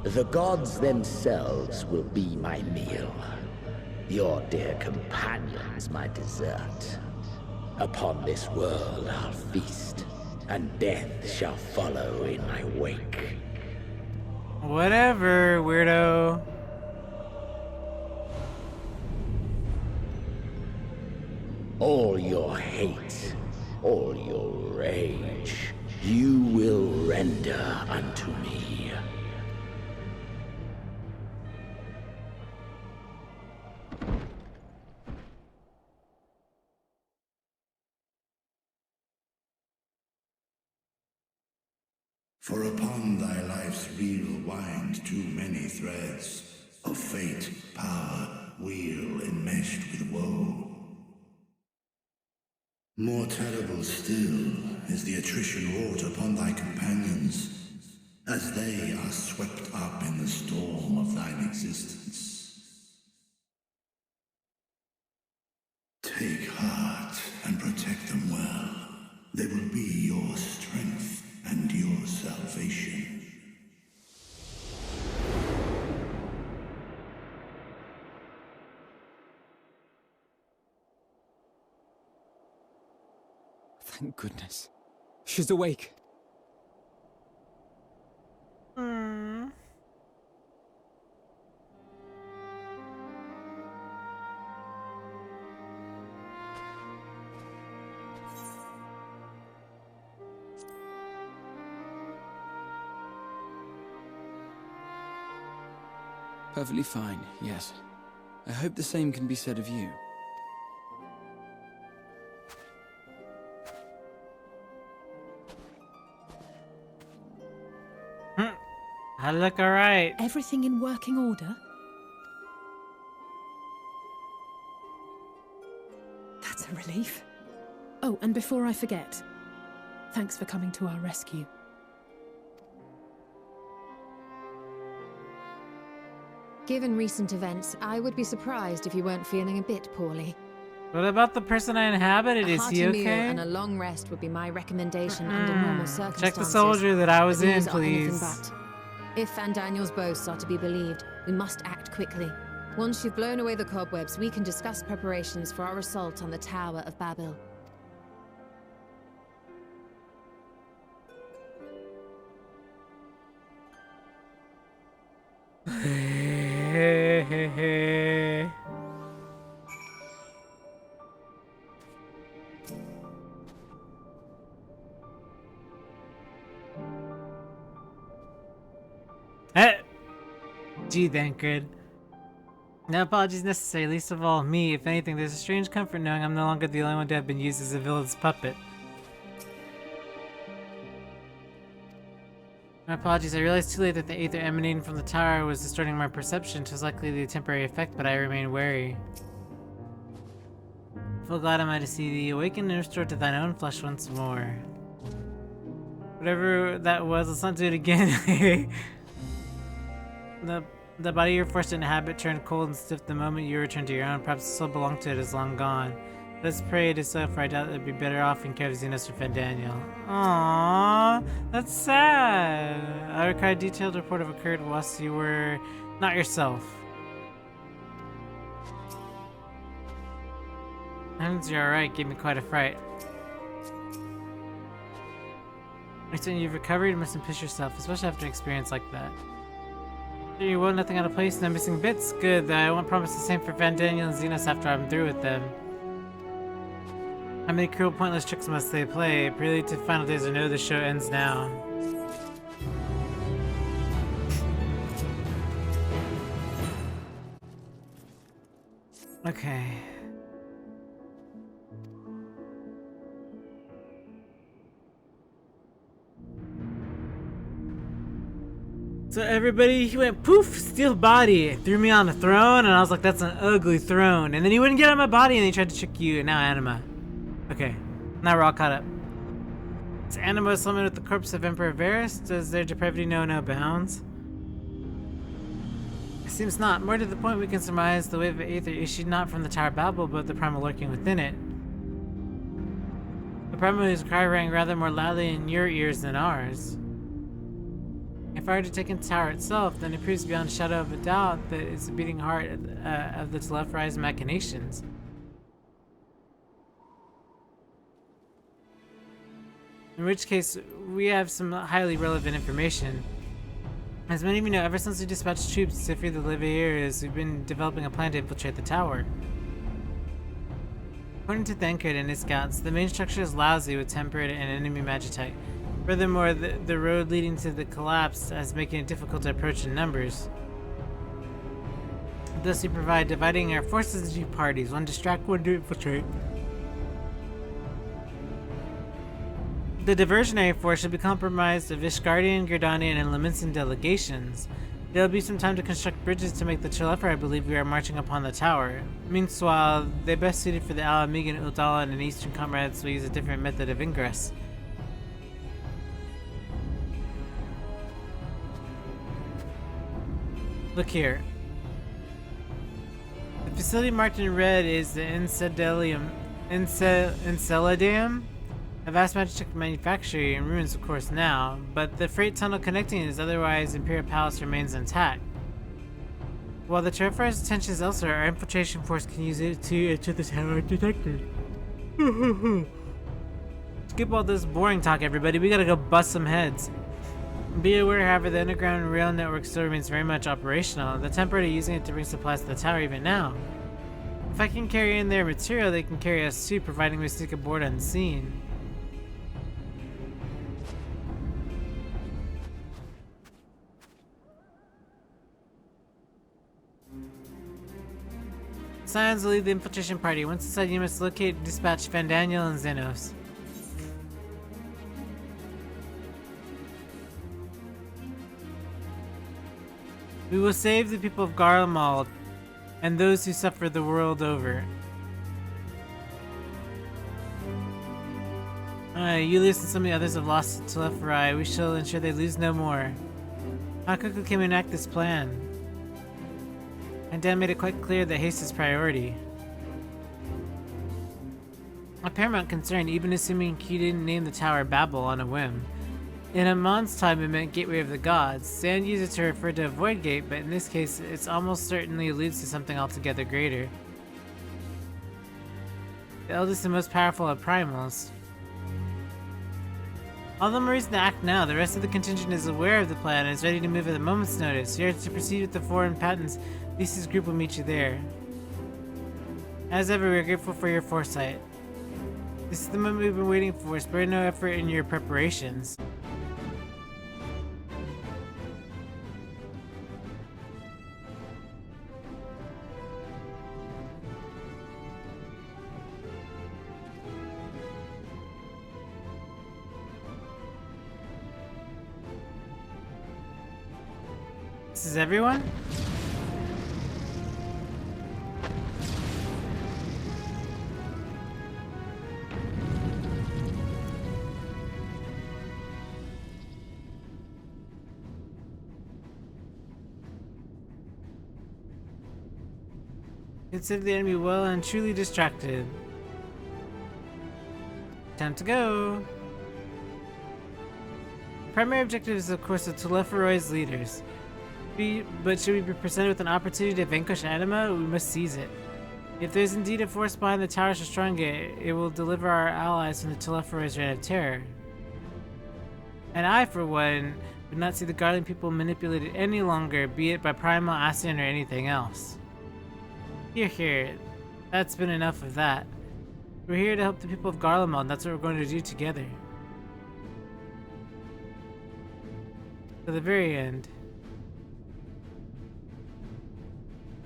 The gods themselves will be my meal. Your dear companions my dessert. Upon this world I'll feast, and death shall follow in my wake. Whatever, weirdo. All your hate, all your rage, you will render unto me. For upon thy life's reel wind too many threads of fate, power, weal enmeshed with woe. More terrible still is the attrition wrought upon thy companions, as they are swept up in the storm of thine existence. Take heart and protect them well. They will be your strength. Thank goodness. She's awake. Perfectly fine, yes. I hope the same can be said of you. I look alright. Everything in working order? That's a relief. Oh, and before I forget, thanks for coming to our rescue. Given recent events, I would be surprised if you weren't feeling a bit poorly. What about the person I inhabited? Is he hearty meal okay? and a long rest would be my recommendation under normal circumstances. Check the soldier that I was But in, these are anything please. but. If Van Daniel's boasts are to be believed, we must act quickly. Once you've blown away the cobwebs, we can discuss preparations for our assault on the Tower of Babel. Gee, Thancred. No apologies necessary, least of all me. If anything, there's a strange comfort knowing I'm no longer the only one to have been used as a villain's puppet. My apologies, I realized too late that the aether emanating from the tower was distorting my perception. It was likely the temporary effect, but I remain wary. Full glad am I to see thee awaken and restored to thine own flesh once more. Whatever that was, let's not do it again. The body you're forced to inhabit turned cold and stiff the moment you return to your own. Perhaps the soul belonged to it is long gone. Let's pray it is so, for I doubt it'd be better off in care of Xenos or Van Daniel. Aww, that's sad. I require a detailed report of what occurred whilst you were not yourself. Heavens, you're alright, gave me quite a fright. Next time you've recovered, you mustn't push yourself, especially after an experience like that. You will nothing out of place, no missing bits. Good, I won't promise the same for Van Daniel and Xenos after I'm through with them. How many cruel, pointless tricks must they play? Prelude to final days or no, the show ends now. Okay. So everybody, he went poof, steel body, threw me on a throne, and I was like, that's an ugly throne. And then he wouldn't get on my body, and he tried to trick you, and now Anima. Okay, now we're all caught up. Is Anima summoned with the corpse of Emperor Varus? Does their depravity know no bounds? It seems not. More to the point, we can surmise the wave of aether issued not from the Tower of Babel, but the primal lurking within it. The primal whose cry rang rather more loudly in your ears than ours. If I were to take in the tower itself, then it proves beyond a shadow of a doubt that it's the beating heart of the Telephorized machinations. In which case, we have some highly relevant information. As many of you know, ever since we dispatched troops to free the Leviers, we've been developing a plan to infiltrate the tower. According to Thancred and his scouts, the main structure is lousy with tempered and enemy magitite. Furthermore, the road leading to the collapse is making it difficult to approach in numbers. Thus, we provide dividing our forces into two parties, one to distract, one to infiltrate. The diversionary force should be comprised of Ishgardian, Gerdanian, and Leminson delegations. There will be some time to construct bridges to make the Chalefer I believe we are marching upon the tower. Meanwhile, they're best suited for the Alamegan, Uldalan, and Eastern comrades will use a different method of ingress. Look here. The facility marked in red is the Enceladum, a vast magic manufactory in ruins, of course, now, but the freight tunnel connecting it is otherwise Imperial Palace remains intact. While the Terrifier's attention is elsewhere, our infiltration force can use it to enter the tower undetected. It's skip all this boring talk, everybody. We gotta go bust some heads. Be aware, however, the underground rail network still remains very much operational. The Templars are using it to bring supplies to the tower even now. If I can carry in their material, they can carry us too, providing we sneak aboard unseen. Scions will lead the infiltration party. Once inside, you must locate and dispatch Daniel and Xenos. We will save the people of Garlemald and those who suffer the world over. Julius and so many others have lost to Telephorai. We shall ensure they lose no more. How quickly can we enact this plan? And Dan made it quite clear that haste is priority. A paramount concern, even assuming he didn't name the tower Babel on a whim. In Amon's time, it meant Gateway of the Gods. Sand used it to refer to a Void Gate, but in this case, it's almost certainly alludes to something altogether greater. The eldest and most powerful of primals. All the more reason to act now. The rest of the contingent is aware of the plan and is ready to move at a moment's notice. Here to proceed with the foreign patents. Lisa's group will meet you there. As ever, we are grateful for your foresight. This is the moment we've been waiting for. Spare no effort in your preparations. This is everyone? Consider the enemy well and truly distracted. Time to go. The primary objective is, of course, the Telephoroi's leaders. But should we be presented with an opportunity to vanquish Anima, we must seize it. If there's indeed a force behind the Tower Shostronga, it will deliver our allies from the Telephoroi's reign of terror. And I, for one, would not see the Guardian people manipulated any longer, be it by Primal, Ascian, or anything else. Here. That's been enough of that. We're here to help the people of Garlemald, and that's what we're going to do together. To the very end.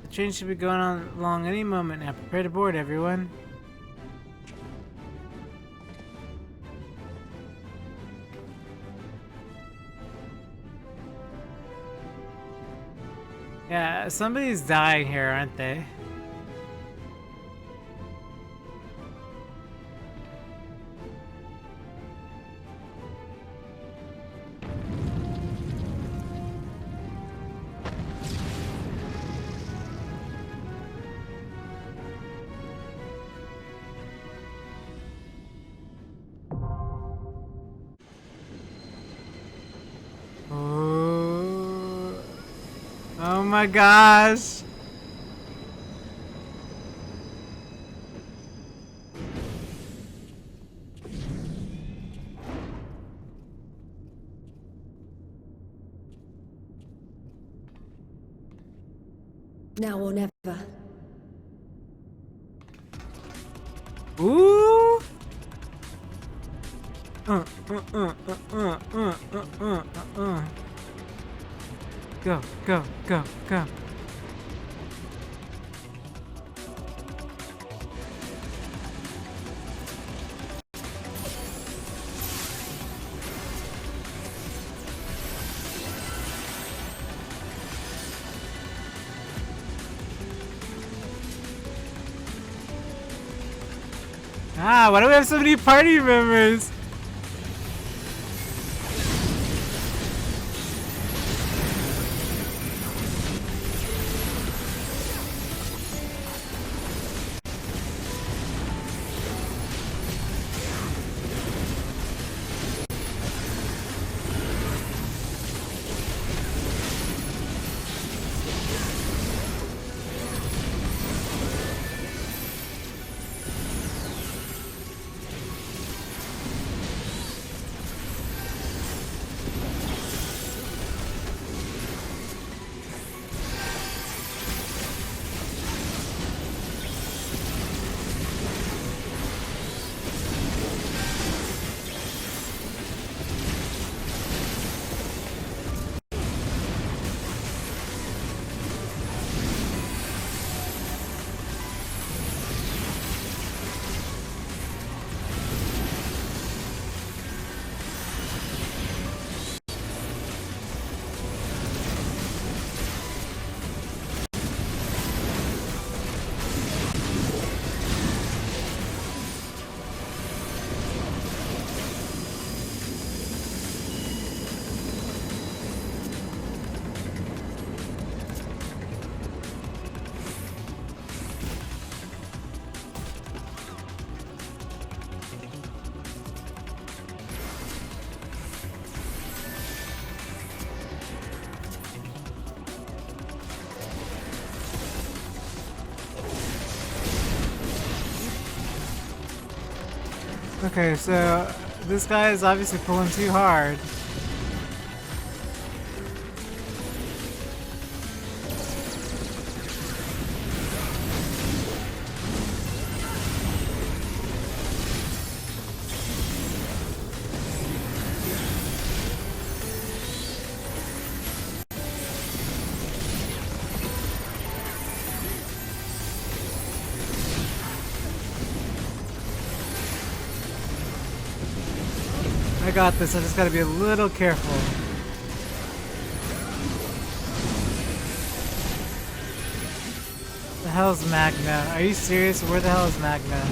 The train should be going on along any moment now. Prepare to board, everyone. Yeah, somebody's dying here, aren't they? Oh my gosh! Now or never. Ooh! Go, go, go, go. Ah, why do we have so many party members? Okay, so this guy is obviously pulling too hard. I got this, I just gotta be a little careful. The hell's Magna? Are you serious? Where the hell is Magna?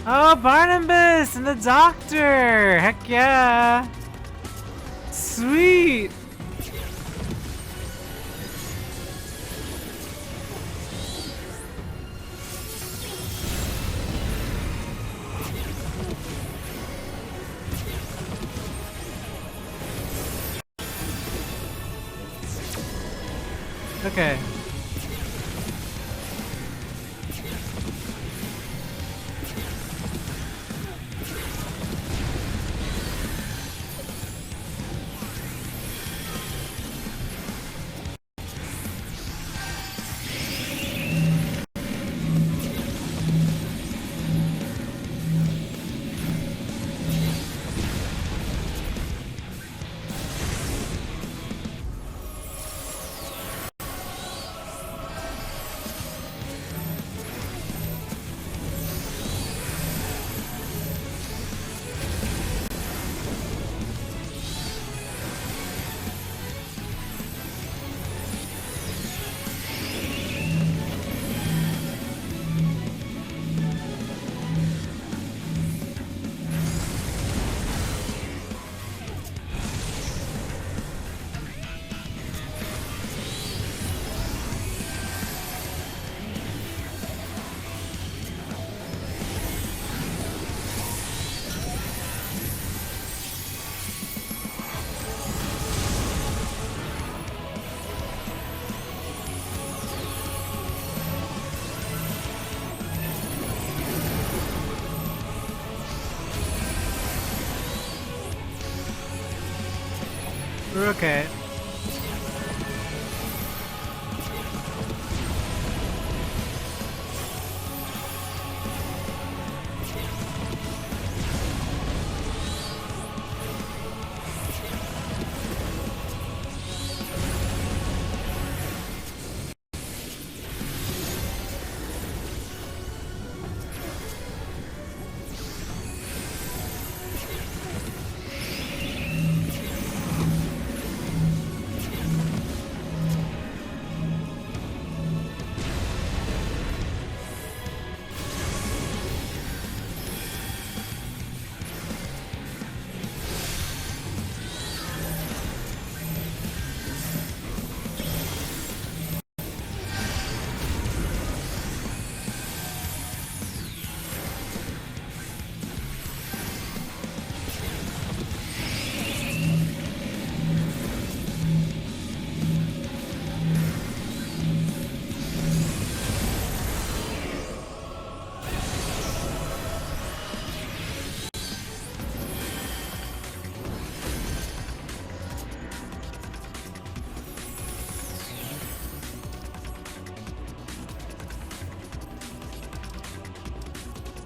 Oh, Barnabas and the doctor! Heck yeah! Sweet! Okay. We're okay.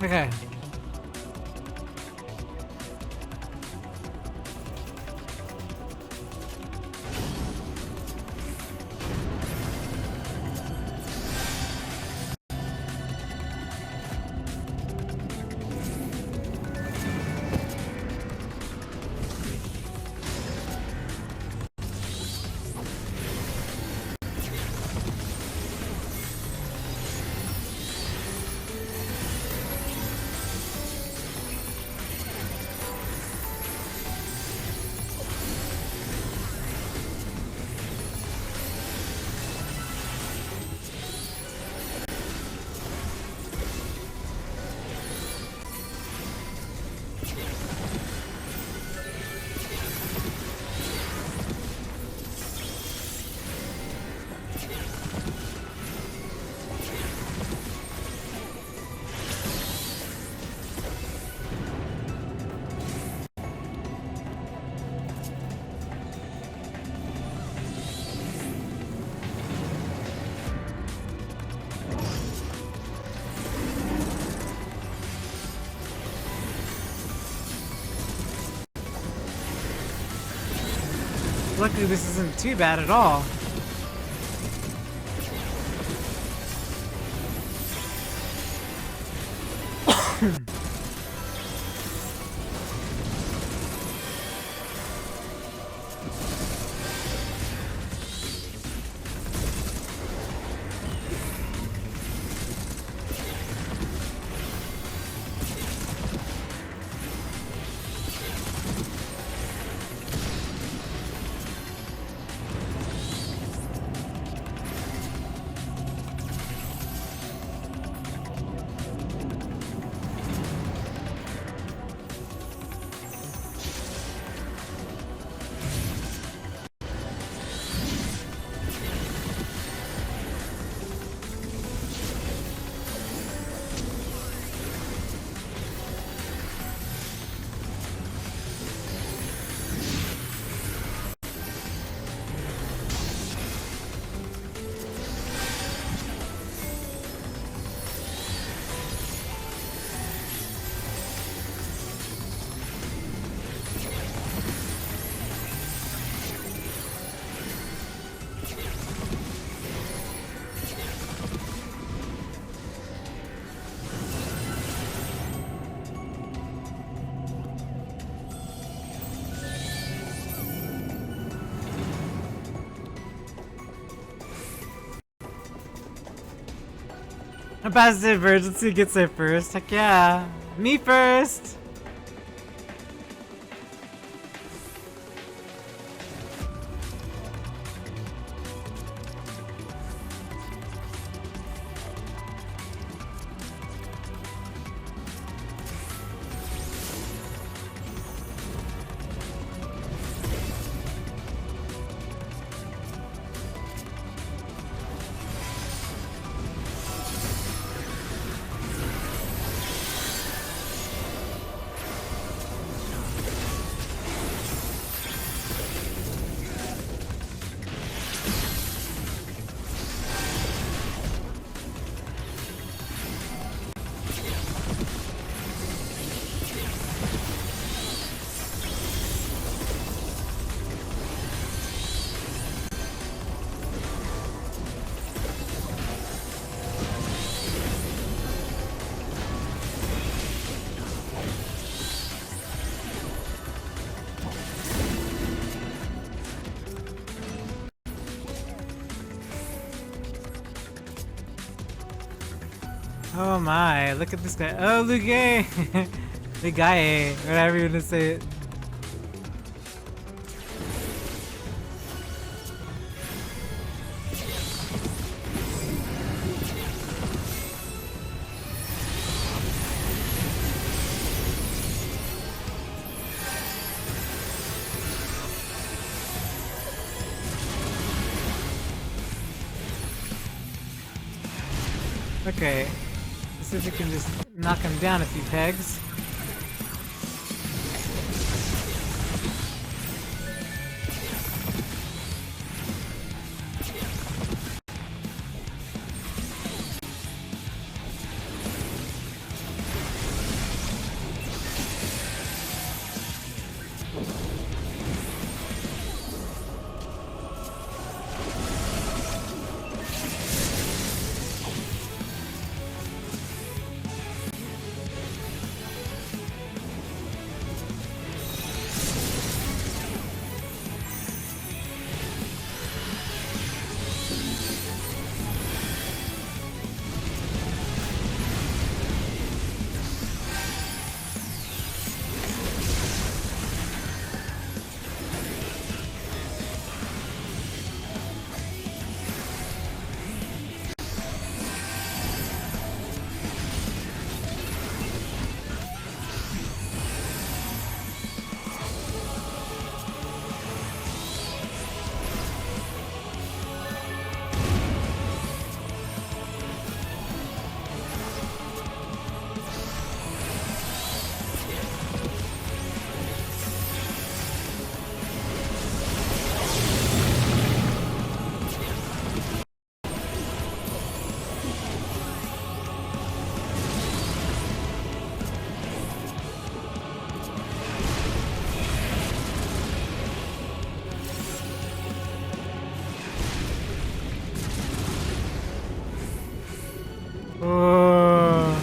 Okay. luckily this isn't too bad at all. Ambassador Emergency gets there first. Heck yeah. Me first! Oh my, look at this guy. Oh, Lugae! Lugae, whatever you want to say it. Okay. Let's see if we can just knock him down a few pegs. Oh.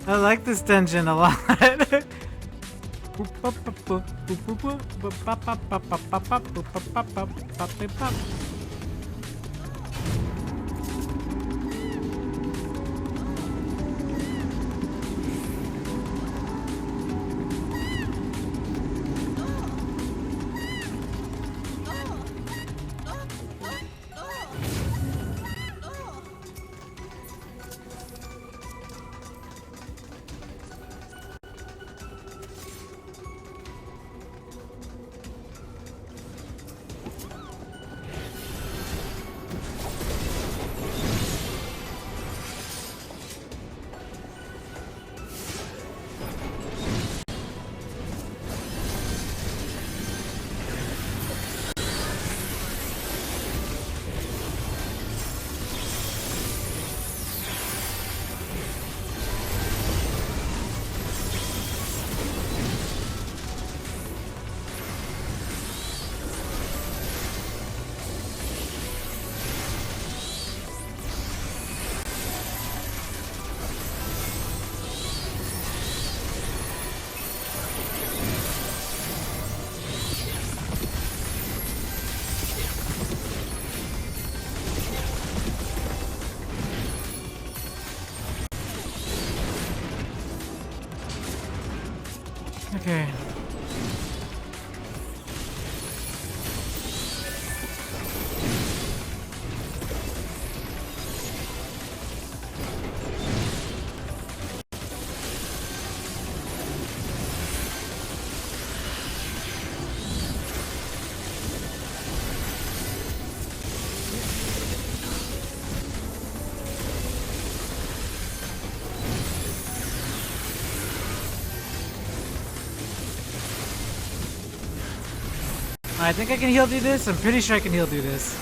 I like this dungeon a lot. Okay. I think I can heal through this. I'm pretty sure I can heal through this.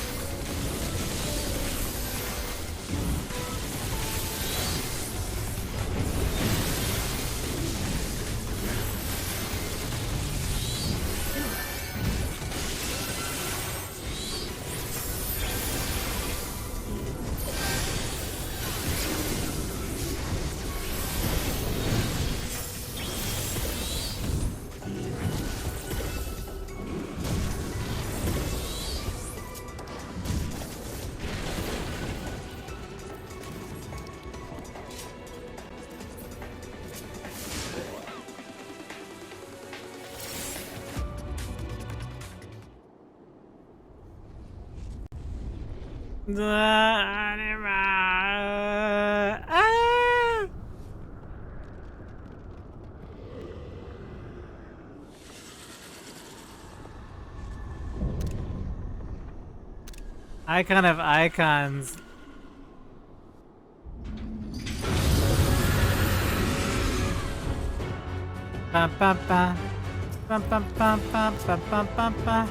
Icon of icons. Bum bum bum. Bum bum bum bum bum bum bum bum.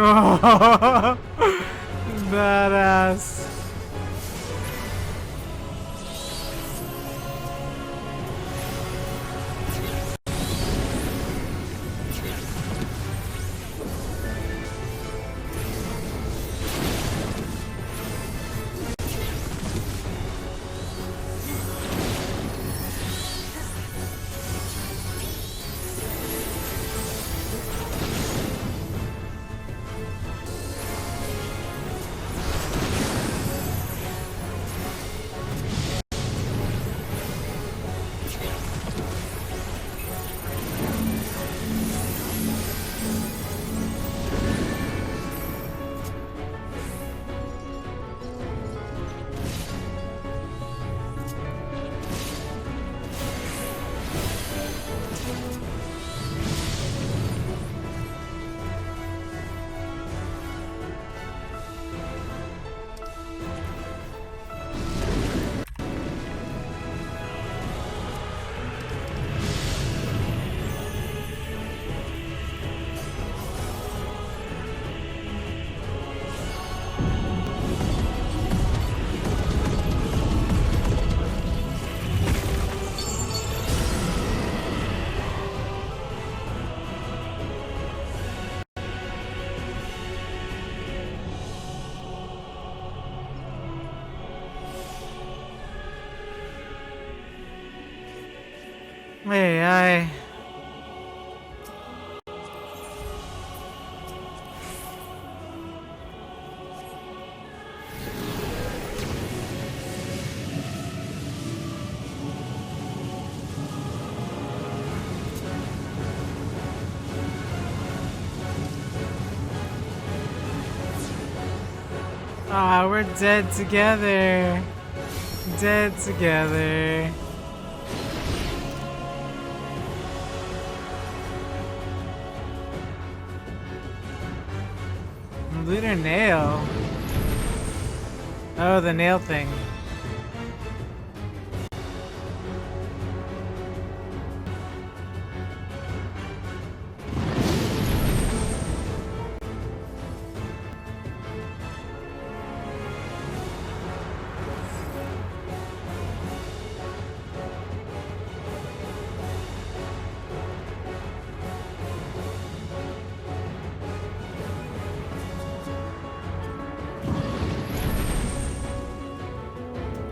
Oh, badass. Hey, I. Ah, we're dead together. Dead together. Lunar nail. Oh, the nail thing.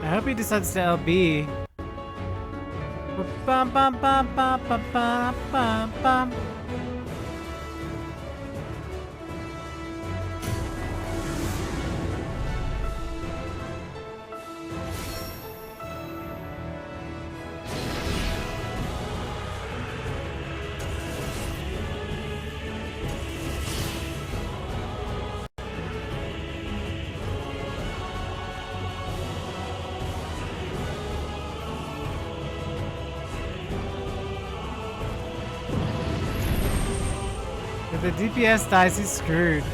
I hope he decides to LB. Bum, bum, bum, bum, bum, bum, bum, bum. If the DPS dies, he's screwed.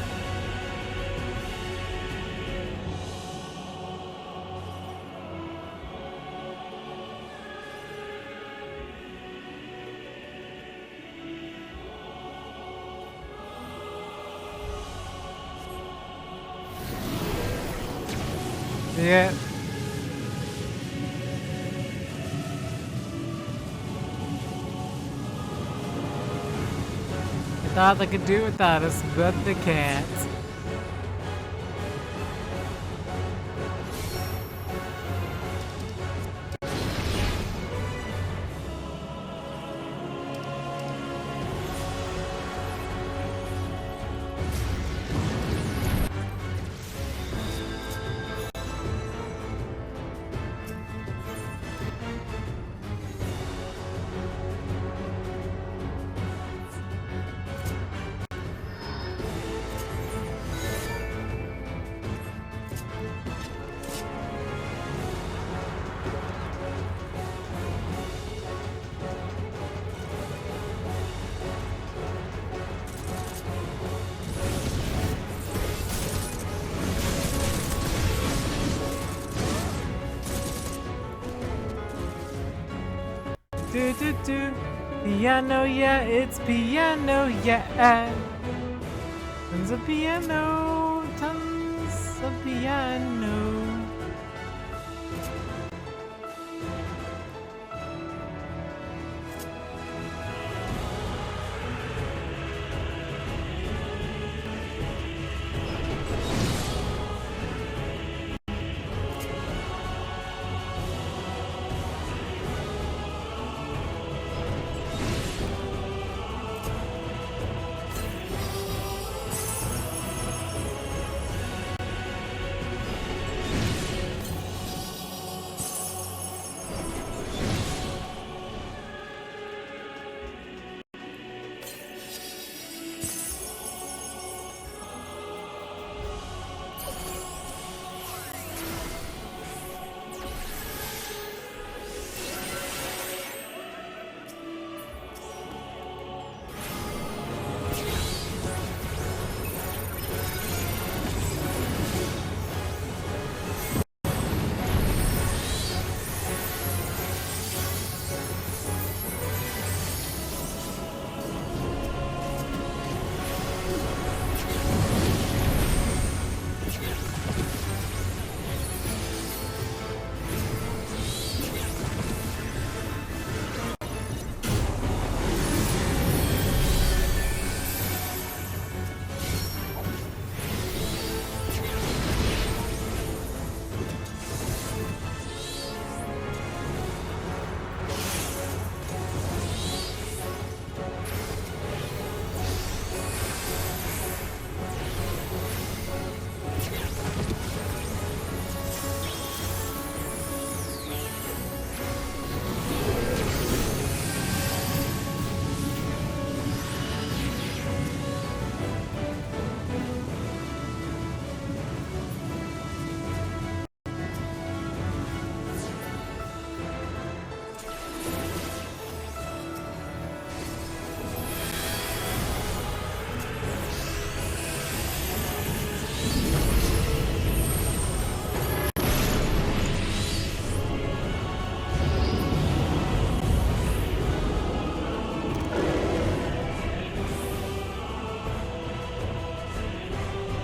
Yeah. Thought they could do without us, but they can't. Do. Piano, yeah, it's piano, yeah. Tons of piano, tons of piano.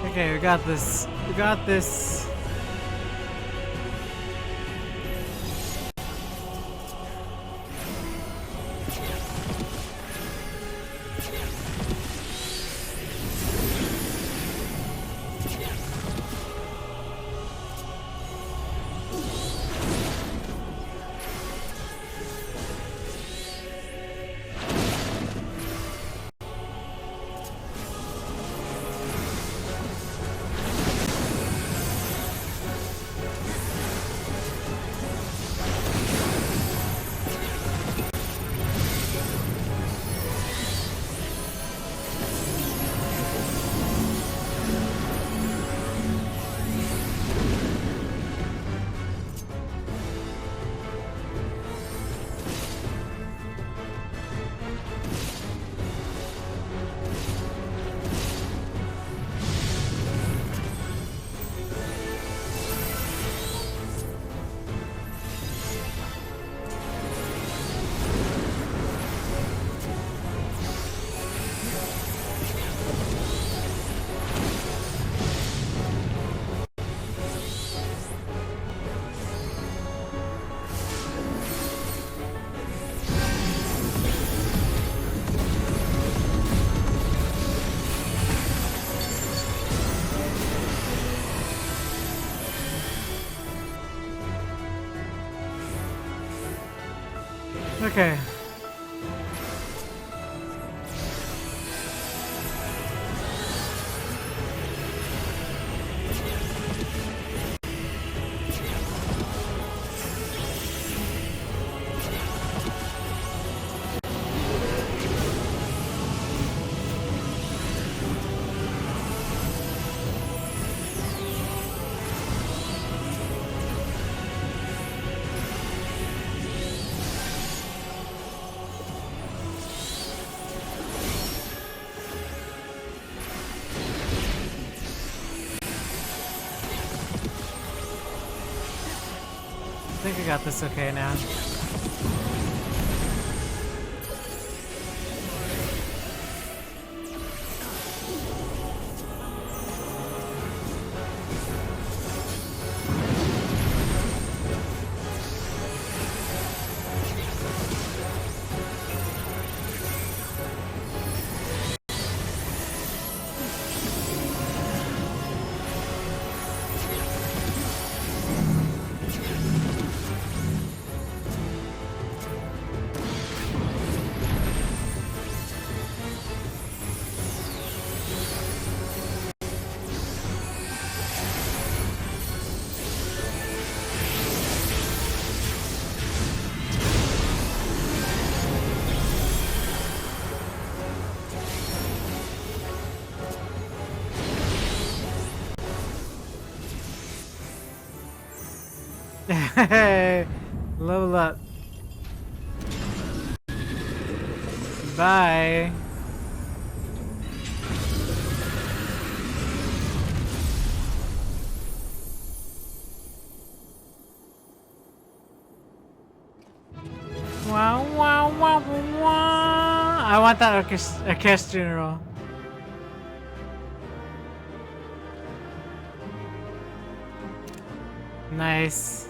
Okay, we got this. We got this. Okay. I think I got this okay now. Level up. Bye. Wow, wow, wow, wow. I want that orchestral roll. Nice.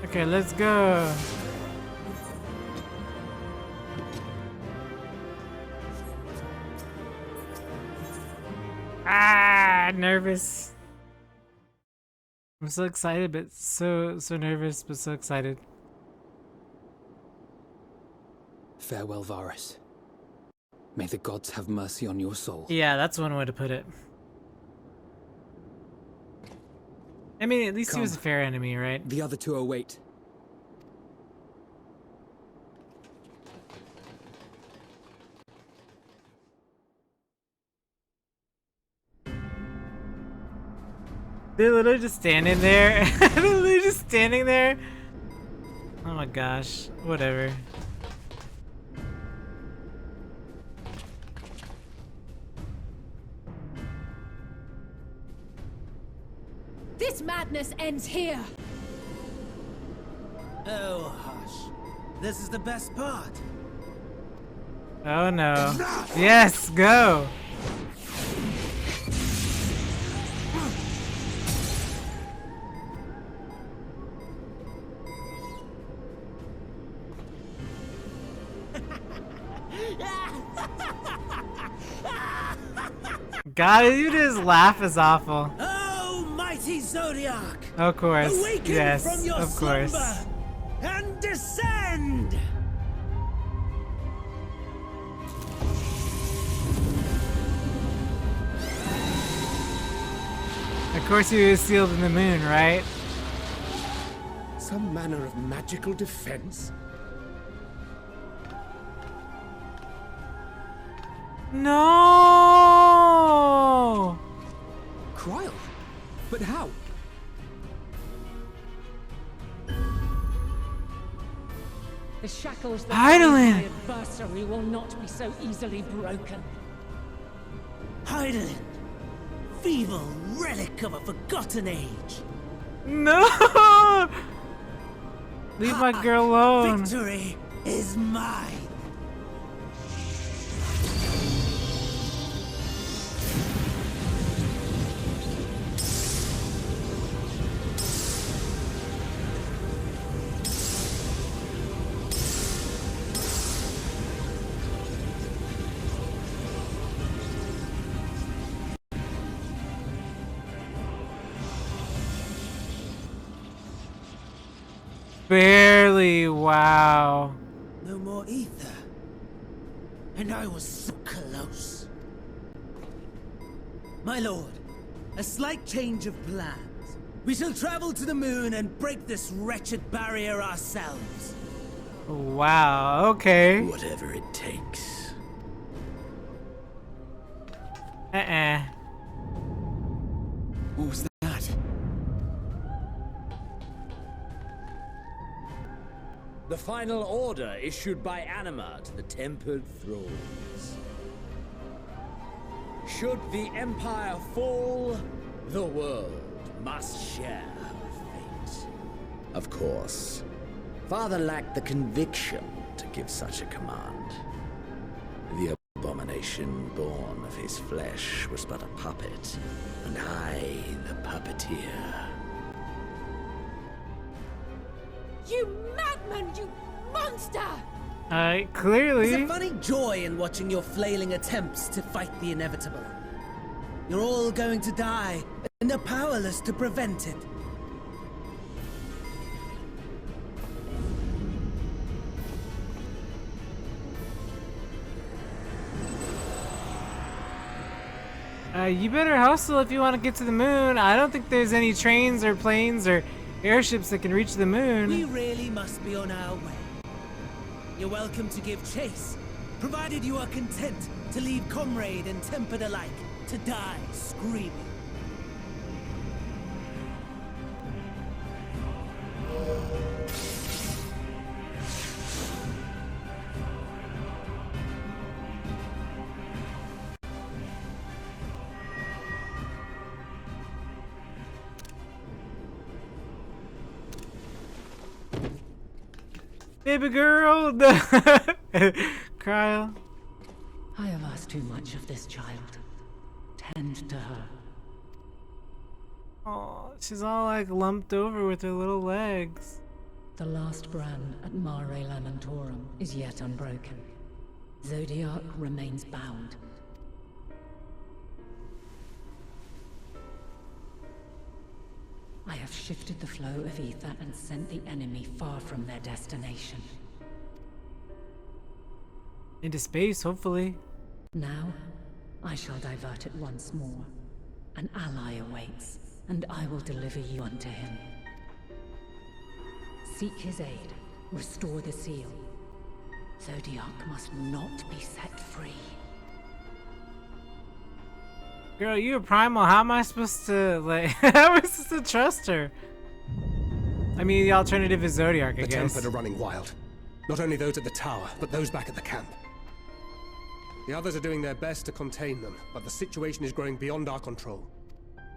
Okay, let's go. Ah, nervous. I'm so excited, but so nervous, but so excited. Farewell, Varus. May the gods have mercy on your soul. Yeah, that's one way to put it. I mean, at least he was a fair enemy, right? The other two await. They're literally just standing there. They're literally just standing there. Oh my gosh. Whatever. This madness ends here. Oh, hush. This is the best part. Oh no. Yes, go. God, even his laugh is awful. Oh, mighty Zodiac! Of course. Awaken Yes, from your of course. slumber and descend! Of course he was sealed in the moon, right? Some manner of magical defense? No! Cryle? But how? The shackles that Heidelin! bind my adversary will not be so easily broken. Heidelin! Feeble relic of a forgotten age! No! Leave my girl alone. Victory is mine! Barely, wow. No more ether. And I was so close. My lord, a slight change of plans. We shall travel to the moon and break this wretched barrier ourselves. Wow, okay. Whatever it takes. What was that? The final order issued by Anima to the Tempered Thralls. Should the Empire fall, the world must share her fate. Of course. Father lacked the conviction to give such a command. The abomination creation born of his flesh was but a puppet, and I the puppeteer. You madman, you monster! Clearly. There's a funny joy in watching your flailing attempts to fight the inevitable. You're all going to die, and are powerless to prevent it. You better hustle if you want to get to the moon. I don't think there's any trains or planes or airships that can reach the moon. We really must be on our way. You're welcome to give chase, provided you are content to leave comrade and tempered alike to die screaming. Baby girl! Cryo. I have asked too much of this child. Tend to her. Oh, she's all like lumped over with her little legs. The last brand at Mare Lamentorum is yet unbroken. Zodiac remains bound. I have shifted the flow of ether and sent the enemy far from their destination. Into space, hopefully. Now, I shall divert it once more. An ally awaits, and I will deliver you unto him. Seek his aid. Restore the seal. Zodiac must not be set free. Girl, you a primal. How am I supposed to, like, how am I supposed to trust her? I mean, the alternative is Zodiac, I guess. The Tempered are running wild. Not only those at the tower, but those back at the camp. The others are doing their best to contain them, but the situation is growing beyond our control.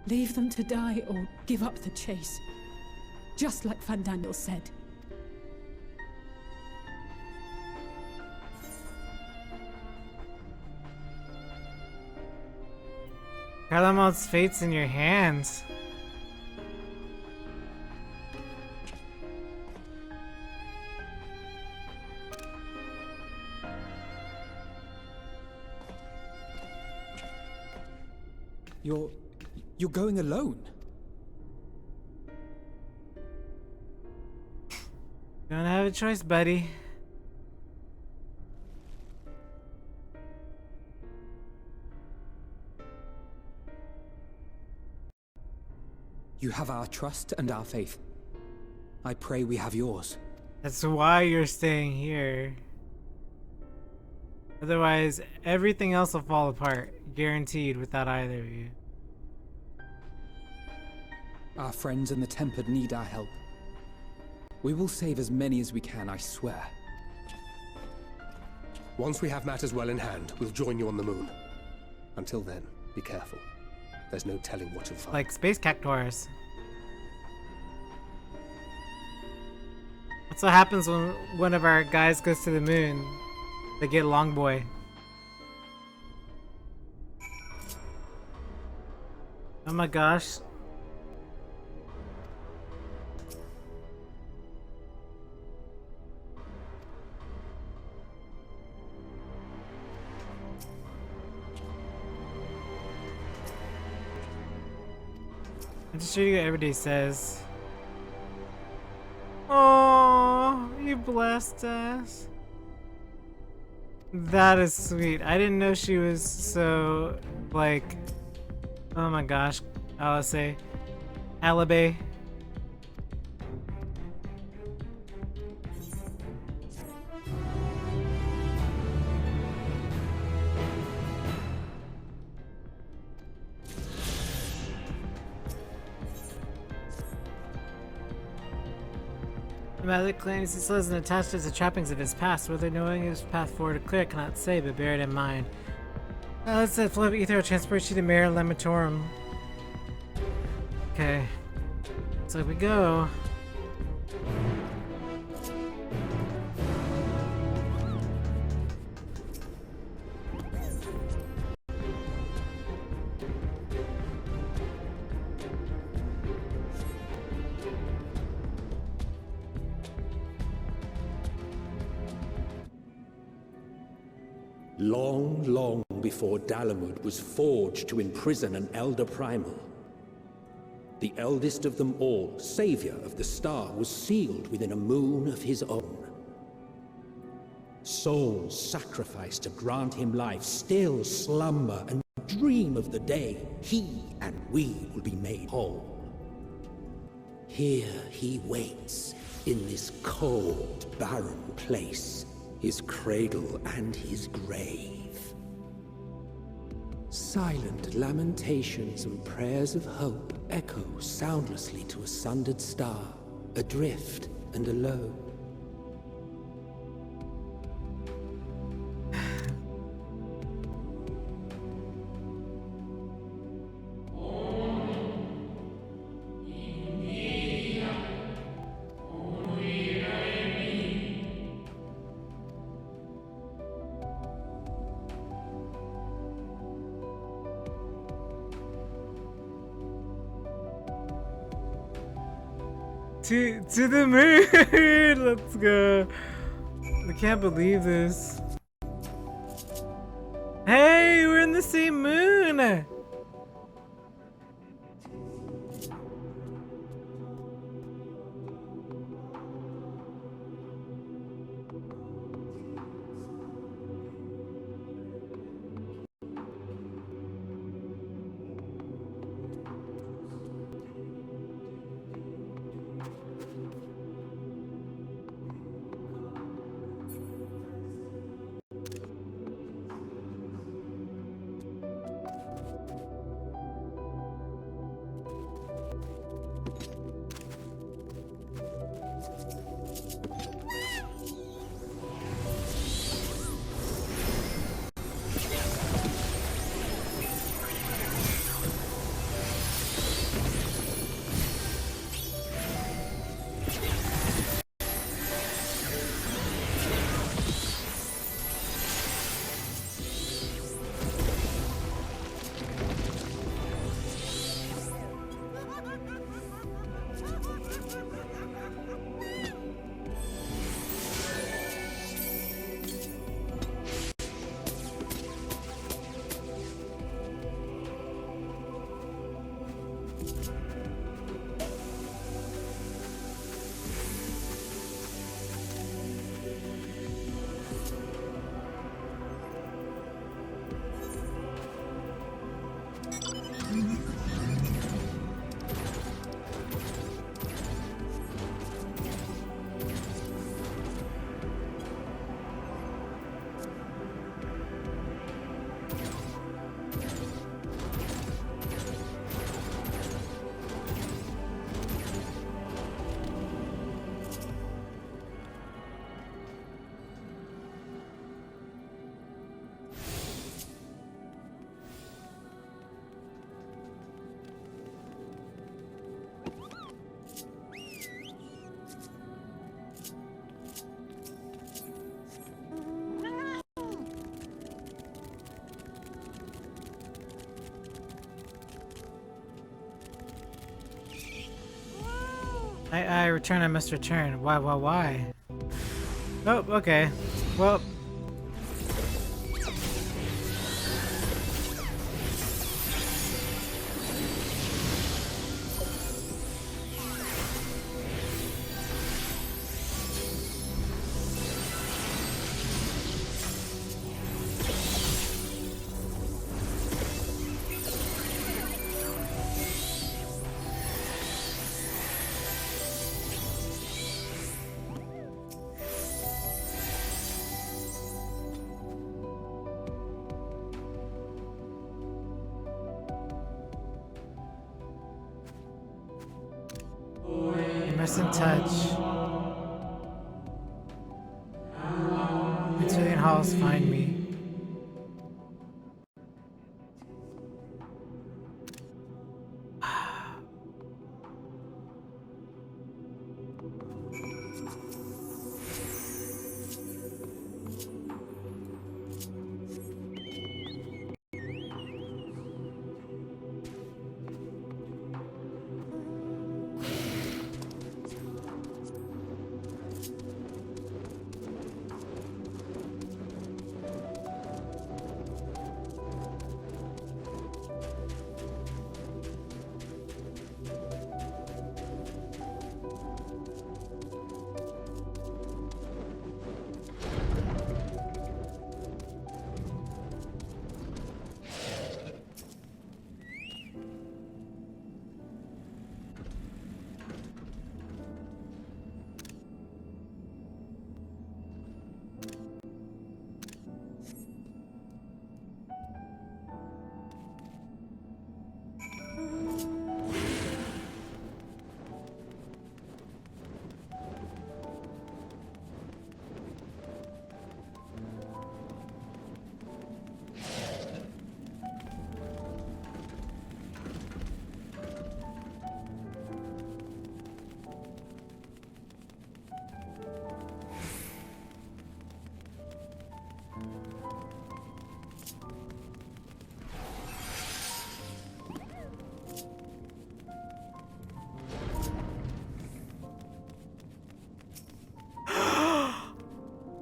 Leave them to die or give up the chase. Just like Van Daniel said. Calamont's fate's in your hands. You're going alone? Don't have a choice, buddy. You have our trust and our faith. I pray we have yours. That's why you're staying here. Otherwise, everything else will fall apart. Guaranteed without either of you. Our friends and the Tempered need our help. We will save as many as we can, I swear. Once we have matters well in hand, we'll join you on the moon. Until then, be careful. There's no telling what you'll find. Like space cactuars. That's what happens when one of our guys goes to the moon. They get Long Boy. Oh my gosh. I'm just reading what everybody says. Oh, you blessed us. That is sweet. I didn't know she was so, like, oh my gosh, I'll say, Alibi. Magic claims he still isn't attached to the trappings of his past. Whether knowing his path forward or clear, I cannot say, but bear it in mind. Let's say flow of ether will transport you to Mare Lamentorum. Okay. So we go. Long, long before Dalamud was forged to imprison an Elder Primal. The eldest of them all, savior of the star, was sealed within a moon of his own. Souls sacrificed to grant him life still slumber and dream of the day he and we will be made whole. Here he waits, in this cold, barren place, his cradle and his grave. Silent lamentations and prayers of hope echo soundlessly to a sundered star, adrift and alone. To the moon! Let's go. I can't believe this. Hey, we're in the same moon! I return, I must return. Why? Oh, okay. Well... Immerse in touch. Reptilian halls find me.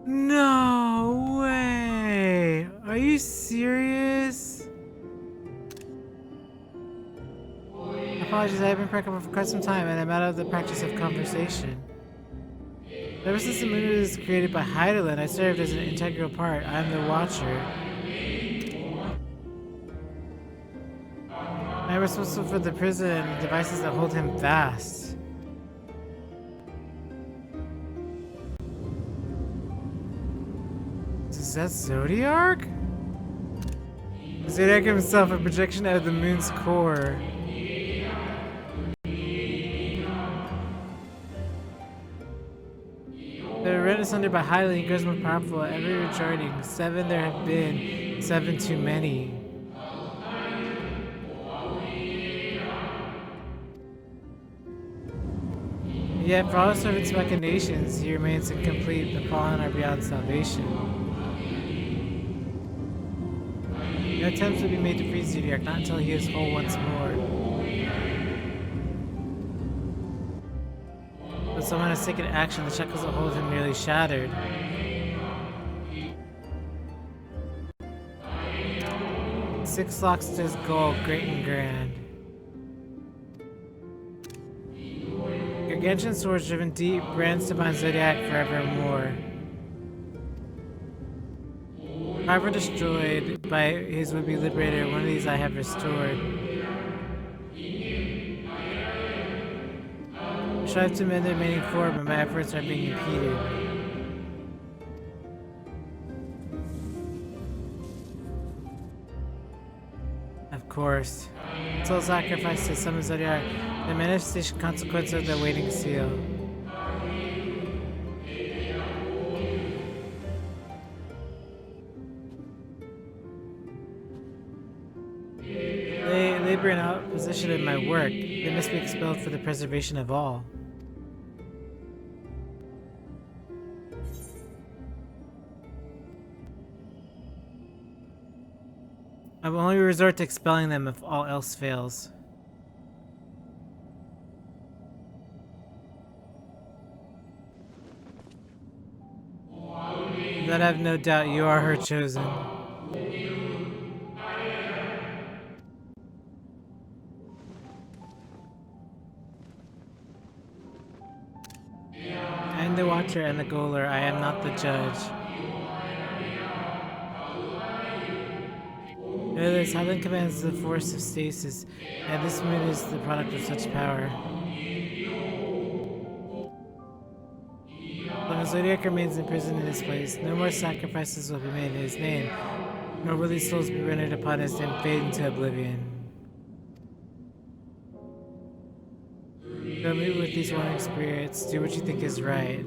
No way! Are you serious? Apologies, I've been pregnant for quite some time and I'm out of the practice of conversation. Ever since the moon was created by Heidelin, I served as an integral part. I'm the Watcher. I'm responsible for the prison and the devices that hold him fast. Is that Zodiac? Zodiac himself, a projection out of the moon's core. The red is under by highly and grows more powerful at every rejoining. 7 there have been, 7 too many. Yet for all the servants' machinations, he remains incomplete. The fallen are beyond salvation. No attempts will be made to free Zodiac, not until he is whole once more. But someone has taken action, the shackles that hold him nearly shattered. Six locks to his goal, great and grand. Gargantuan swords driven deep, brands to bind Zodiac forevermore. 5 were destroyed by his would-be liberator, one of these I have restored. I strive to mend the remaining 4, but my efforts are being impeded. Of course. Soul sacrifice to summon Zodiac, the manifestation consequence of the waiting seal. They labor in opposition in my work. They must be expelled for the preservation of all. I will only resort to expelling them if all else fails. That I have no doubt you are her chosen. I am the Watcher and the Goaler. I am not the judge. Notice, Helen commands the force of stasis, and this moon is the product of such power. Long as Zodiac remains imprisoned in his place, no more sacrifices will be made in his name, nor will these souls be rendered upon his and fade into oblivion. Go meet with these warring spirits, do what you think is right.